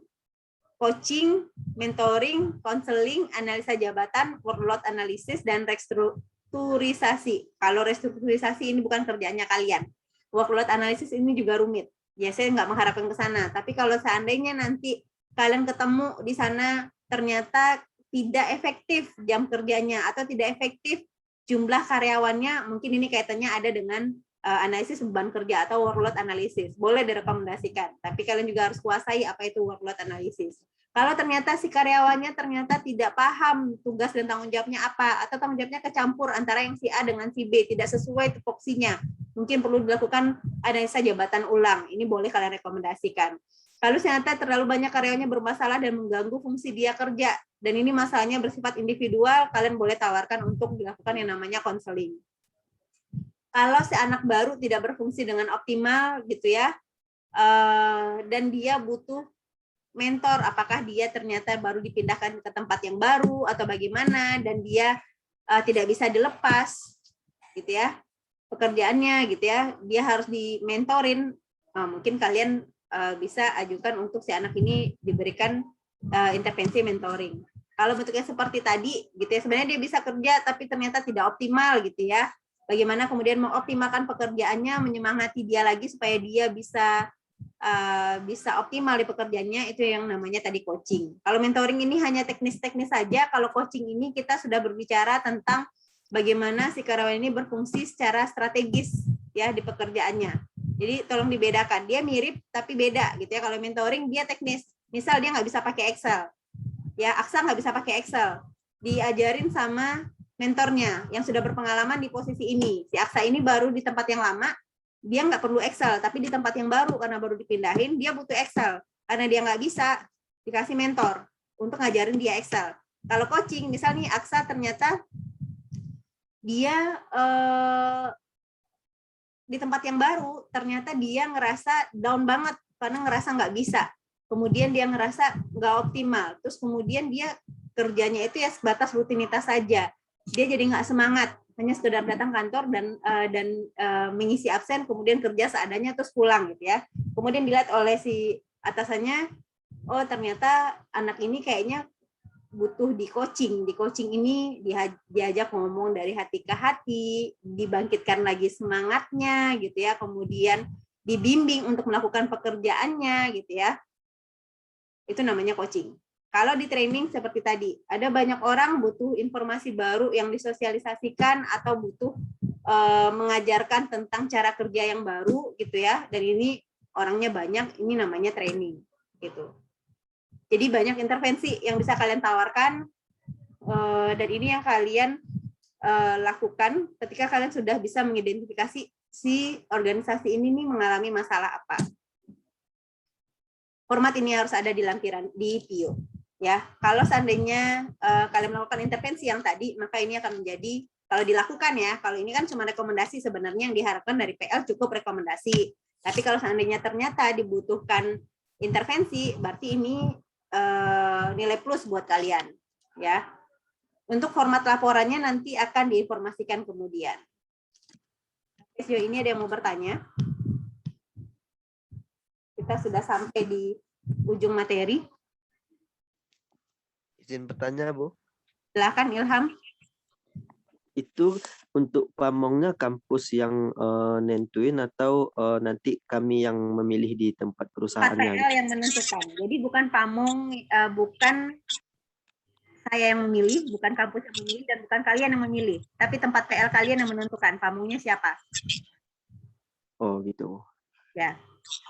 coaching, mentoring, konseling, analisa jabatan, workload analisis, dan restrukturisasi. Kalau restrukturisasi ini bukan kerjaannya kalian. Workload analisis ini juga rumit. Ya, saya nggak mengharapkan ke sana. Tapi kalau seandainya nanti kalian ketemu di sana ternyata tidak efektif jam kerjanya atau tidak efektif jumlah karyawannya, mungkin ini kaitannya ada dengan analisis beban kerja atau workload analisis. Boleh direkomendasikan, tapi kalian juga harus kuasai apa itu workload analisis. Kalau ternyata si karyawannya ternyata tidak paham tugas dan tanggung jawabnya apa, atau tanggung jawabnya kecampur antara yang si A dengan si B, tidak sesuai tupoksinya, mungkin perlu dilakukan analisa jabatan ulang. Ini boleh kalian rekomendasikan. Kalau ternyata terlalu banyak karyawannya bermasalah dan mengganggu fungsi dia kerja, dan ini masalahnya bersifat individual, kalian boleh tawarkan untuk dilakukan yang namanya konseling. Kalau si anak baru tidak berfungsi dengan optimal gitu ya, dan dia butuh mentor, apakah dia ternyata baru dipindahkan ke tempat yang baru atau bagaimana, dan dia tidak bisa dilepas gitu ya pekerjaannya gitu ya, dia harus dimentorin, mungkin kalian bisa ajukan untuk si anak ini diberikan intervensi mentoring. Kalau bentuknya seperti tadi gitu ya, sebenarnya dia bisa kerja tapi ternyata tidak optimal gitu ya. Bagaimana kemudian mengoptimalkan pekerjaannya, menyemangati dia lagi supaya dia bisa optimal di pekerjaannya, itu yang namanya tadi coaching. Kalau mentoring ini hanya teknis-teknis saja, kalau coaching ini kita sudah berbicara tentang bagaimana si karyawan ini berfungsi secara strategis ya di pekerjaannya. Jadi tolong dibedakan, dia mirip tapi beda gitu ya. Kalau mentoring dia teknis, misal dia nggak bisa pakai Excel, ya Aksa nggak bisa pakai Excel, diajarin sama mentornya yang sudah berpengalaman di posisi ini. Si Aksa ini baru di tempat yang lama, dia nggak perlu Excel, tapi di tempat yang baru karena baru dipindahin, dia butuh Excel. Karena dia nggak bisa, dikasih mentor untuk ngajarin dia Excel. Kalau coaching, misalnya Aksa ternyata dia di tempat yang baru, ternyata dia ngerasa down banget karena ngerasa nggak bisa. Kemudian dia ngerasa nggak optimal. Terus kemudian dia kerjanya itu ya sebatas rutinitas saja. Dia jadi nggak semangat, hanya sekedar datang kantor dan mengisi absen, kemudian kerja seadanya terus pulang gitu ya. Kemudian dilihat oleh si atasannya, oh ternyata anak ini kayaknya butuh di coaching. Di coaching ini diajak ngomong dari hati ke hati, dibangkitkan lagi semangatnya gitu ya, kemudian dibimbing untuk melakukan pekerjaannya gitu ya. Itu namanya coaching. Kalau di training seperti tadi, ada banyak orang butuh informasi baru yang disosialisasikan atau butuh mengajarkan tentang cara kerja yang baru gitu ya. Dan ini orangnya banyak, ini namanya training gitu. Jadi banyak intervensi yang bisa kalian tawarkan dan ini yang kalian lakukan ketika kalian sudah bisa mengidentifikasi si organisasi ini nih mengalami masalah apa. Format ini harus ada di lampiran di PIO. Ya, kalau seandainya kalian melakukan intervensi yang tadi, maka ini akan menjadi kalau dilakukan ya. Kalau ini kan cuma rekomendasi sebenarnya yang diharapkan dari PL cukup rekomendasi. Tapi kalau seandainya ternyata dibutuhkan intervensi, berarti ini nilai plus buat kalian, ya. Untuk format laporannya nanti akan diinformasikan kemudian. Sejauh ini ada yang mau bertanya? Kita sudah sampai di ujung materi. Izin bertanya, Bu. Silakan Ilham. Itu untuk pamongnya kampus yang nentuin atau nanti kami yang memilih di tempat perusahaannya? PL yang menentukan. Jadi bukan pamong, bukan saya yang memilih, bukan kampus yang memilih, dan bukan kalian yang memilih. Tapi tempat PL kalian yang menentukan pamongnya siapa. Oh gitu. Ya.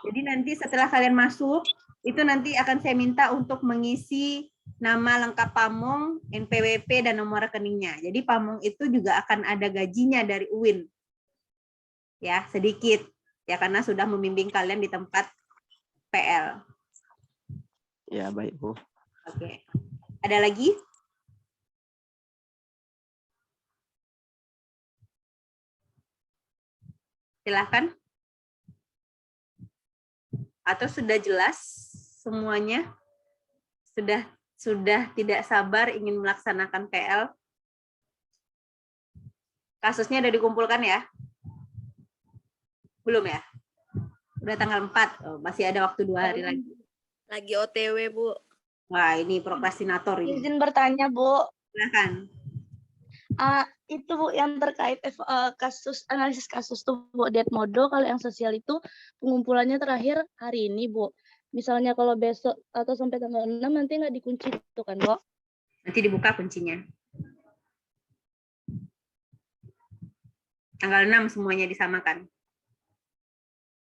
Jadi nanti setelah kalian masuk, itu nanti akan saya minta untuk mengisi nama lengkap pamong, NPWP, dan nomor rekeningnya. Jadi pamong itu juga akan ada gajinya dari UIN. Ya, sedikit. Ya, karena sudah membimbing kalian di tempat PL. Ya, baik, Bu. Oke. Ada lagi? Silakan. Atau sudah jelas semuanya? Sudah tidak sabar ingin melaksanakan PL? Kasusnya sudah dikumpulkan ya? Belum ya? Udah tanggal 4, masih ada waktu 2 hari lagi. Lagi OTW, Bu. Wah, ini prokrastinator ini. Izin bertanya, Bu. Silakan. Itu Bu yang terkait analisis kasus tuh Bu, Dietmodo, kalau yang sosial itu pengumpulannya terakhir hari ini, Bu. Misalnya kalau besok atau sampai tanggal 6 nanti nggak dikunci itu kan, Bu? Nanti dibuka kuncinya. Tanggal 6 semuanya disamakan.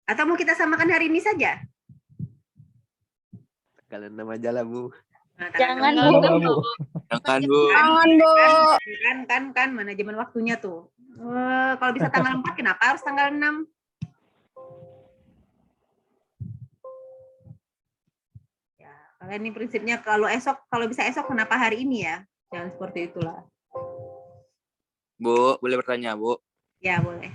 Atau mau kita samakan hari ini saja? Tanggal 6 aja lah, Bu. Nah, Jangan, tanggal Bu. Jangan, Bu. Jangan, Bu. Jangan, Bu. 6. Kan manajemen waktunya tuh. Kalau bisa tanggal 4, kenapa harus tanggal 6? Ya, kalian ini prinsipnya kalau bisa esok, kenapa hari ini ya? Jangan seperti itulah. Bu, boleh bertanya, Bu? Ya, boleh.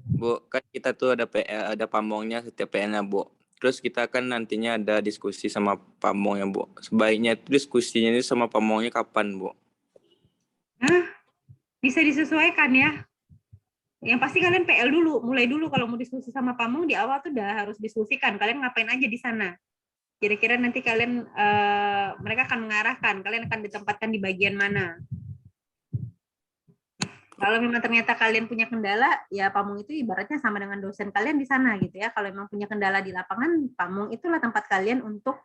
Bu, kan kita tuh ada PL, ada pamongnya setiap PL-nya, Bu. Terus kita kan nantinya ada diskusi sama pamongnya, Bu. Sebaiknya itu diskusinya ini sama pamongnya kapan, Bu? Bisa disesuaikan ya. Yang pasti kalian PL dulu, mulai dulu kalau mau diskusi sama pamong di awal tuh udah harus diskusikan. Kalian ngapain aja di sana? Kira-kira nanti kalian mereka akan mengarahkan, kalian akan ditempatkan di bagian mana? Kalau memang ternyata kalian punya kendala, ya pamong itu ibaratnya sama dengan dosen kalian di sana gitu ya. Kalau memang punya kendala di lapangan, pamong itulah tempat kalian untuk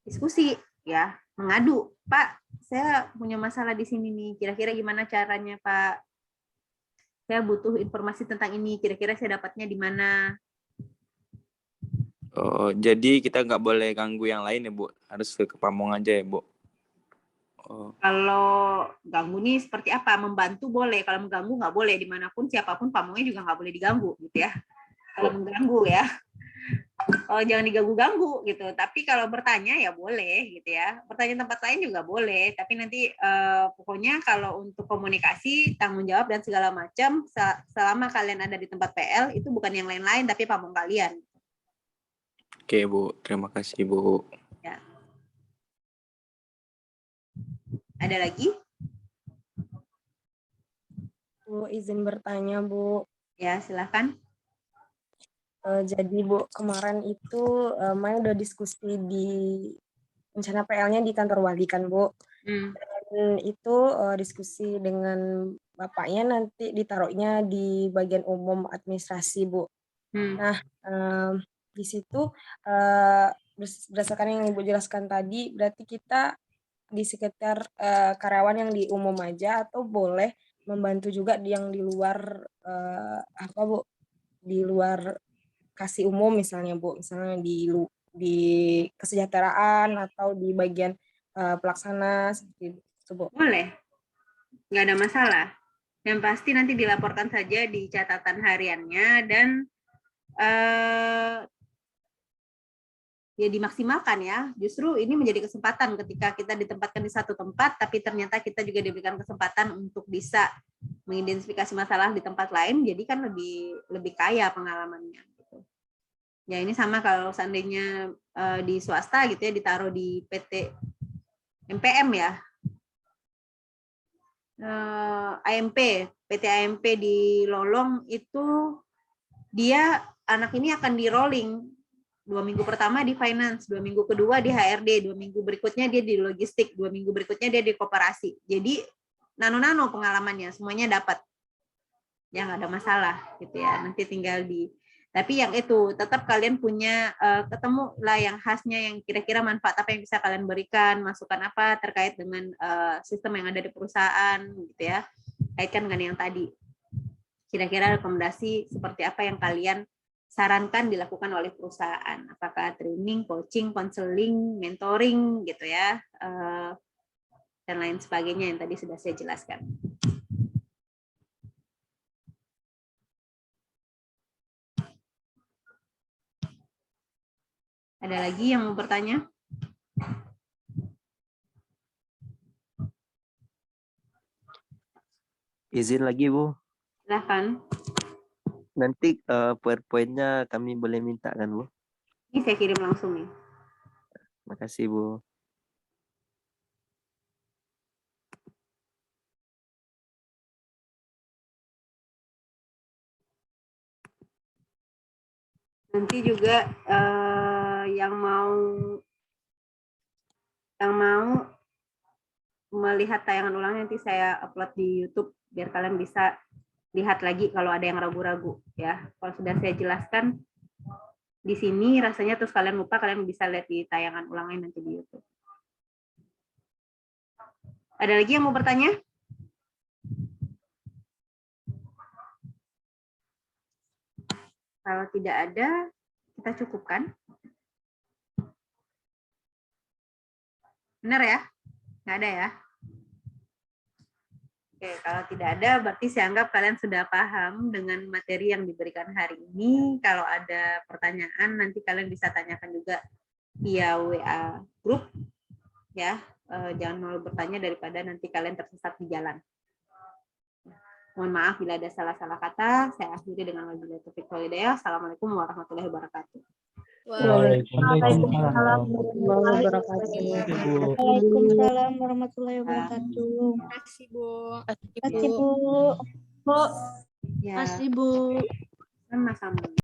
diskusi ya, mengadu. Pak, saya punya masalah di sini nih. Kira-kira gimana caranya, Pak? Saya butuh informasi tentang ini. Kira-kira saya dapatnya di mana? Oh, jadi kita nggak boleh ganggu yang lain ya, Bu? Harus ke pamong aja ya, Bu? Oh. Kalau ganggu nih seperti apa? Membantu boleh, kalau mengganggu nggak boleh. Dimanapun, siapapun pamongnya juga nggak boleh diganggu, gitu ya. Kalau mengganggu ya. Oh, jangan diganggu-ganggu gitu. Tapi kalau bertanya ya boleh gitu ya. Bertanya tempat lain juga boleh. Tapi nanti pokoknya kalau untuk komunikasi, tanggung jawab dan segala macam, selama kalian ada di tempat PL, itu bukan yang lain-lain, tapi pamong kalian. Oke, Bu. Terima kasih, Bu. Ya. Ada lagi? Bu, izin bertanya, Bu. Ya, silakan. Jadi Bu, kemarin itu Maya udah diskusi di rencana PL-nya di kantor wali kan, Bu. Dan itu diskusi dengan bapaknya nanti ditaruhnya di bagian umum administrasi, Bu. Nah, di situ berdasarkan yang Ibu jelaskan tadi, berarti kita di sekitar karyawan yang di umum aja atau boleh membantu juga yang di luar apa, Bu? Di luar kasih umum misalnya, Bu, misalnya di kesejahteraan atau di bagian pelaksana seperti itu, Bu. Boleh. nggak ada masalah. Yang pasti nanti dilaporkan saja di catatan hariannya dan ya dimaksimalkan ya. Justru ini menjadi kesempatan ketika kita ditempatkan di satu tempat, tapi ternyata kita juga diberikan kesempatan untuk bisa mengidentifikasi masalah di tempat lain, jadi kan lebih kaya pengalamannya. Gitu. Ya ini sama kalau seandainya di swasta gitu ya, ditaruh di PT MPM ya, AMP, PT AMP di Lolong itu dia anak ini akan di rolling 2 minggu pertama di finance, 2 minggu kedua di HRD, 2 minggu berikutnya dia di logistik, 2 minggu berikutnya dia di koperasi. Jadi nano-nano pengalamannya, semuanya dapat. Ya nggak ada masalah gitu ya. Nanti tinggal tapi yang itu tetap kalian punya ketemu lah yang khasnya, yang kira-kira manfaat apa yang bisa kalian berikan, masukan apa terkait dengan sistem yang ada di perusahaan gitu ya. Kaitkan dengan yang tadi. Kira-kira rekomendasi seperti apa yang kalian sarankan dilakukan oleh perusahaan, apakah training, coaching, konseling, mentoring gitu ya, dan lain sebagainya yang tadi sudah saya jelaskan. Ada lagi yang mau bertanya? Izin lagi Bu, Silahkan. nanti PowerPoint-nya kami boleh minta kan Bu? Ini saya kirim langsung nih. Makasih Bu. Nanti juga yang mau melihat tayangan ulang nanti saya upload di YouTube biar kalian bisa lihat lagi kalau ada yang ragu-ragu ya. Kalau sudah saya jelaskan di sini rasanya terus kalian lupa, kalian bisa lihat di tayangan ulangnya nanti di YouTube. Ada lagi yang mau bertanya? Kalau tidak ada, kita cukupkan. Benar ya? Nggak ada ya? Oke, kalau tidak ada, berarti saya anggap kalian sudah paham dengan materi yang diberikan hari ini. Kalau ada pertanyaan, nanti kalian bisa tanyakan juga via WA group. Ya, jangan malu bertanya daripada nanti kalian tersesat di jalan. Mohon maaf bila ada salah-salah kata. Saya akhiri dengan wabillahi taufiq wal hidayah. Assalamualaikum warahmatullahi wabarakatuh. Waalaikumsalam. Waalaikumsalam warahmatullahi wabarakatuh. Terima kasih, Bu. Terima kasih, Bu. Ya, Terima kasih, Bu. sama-sama.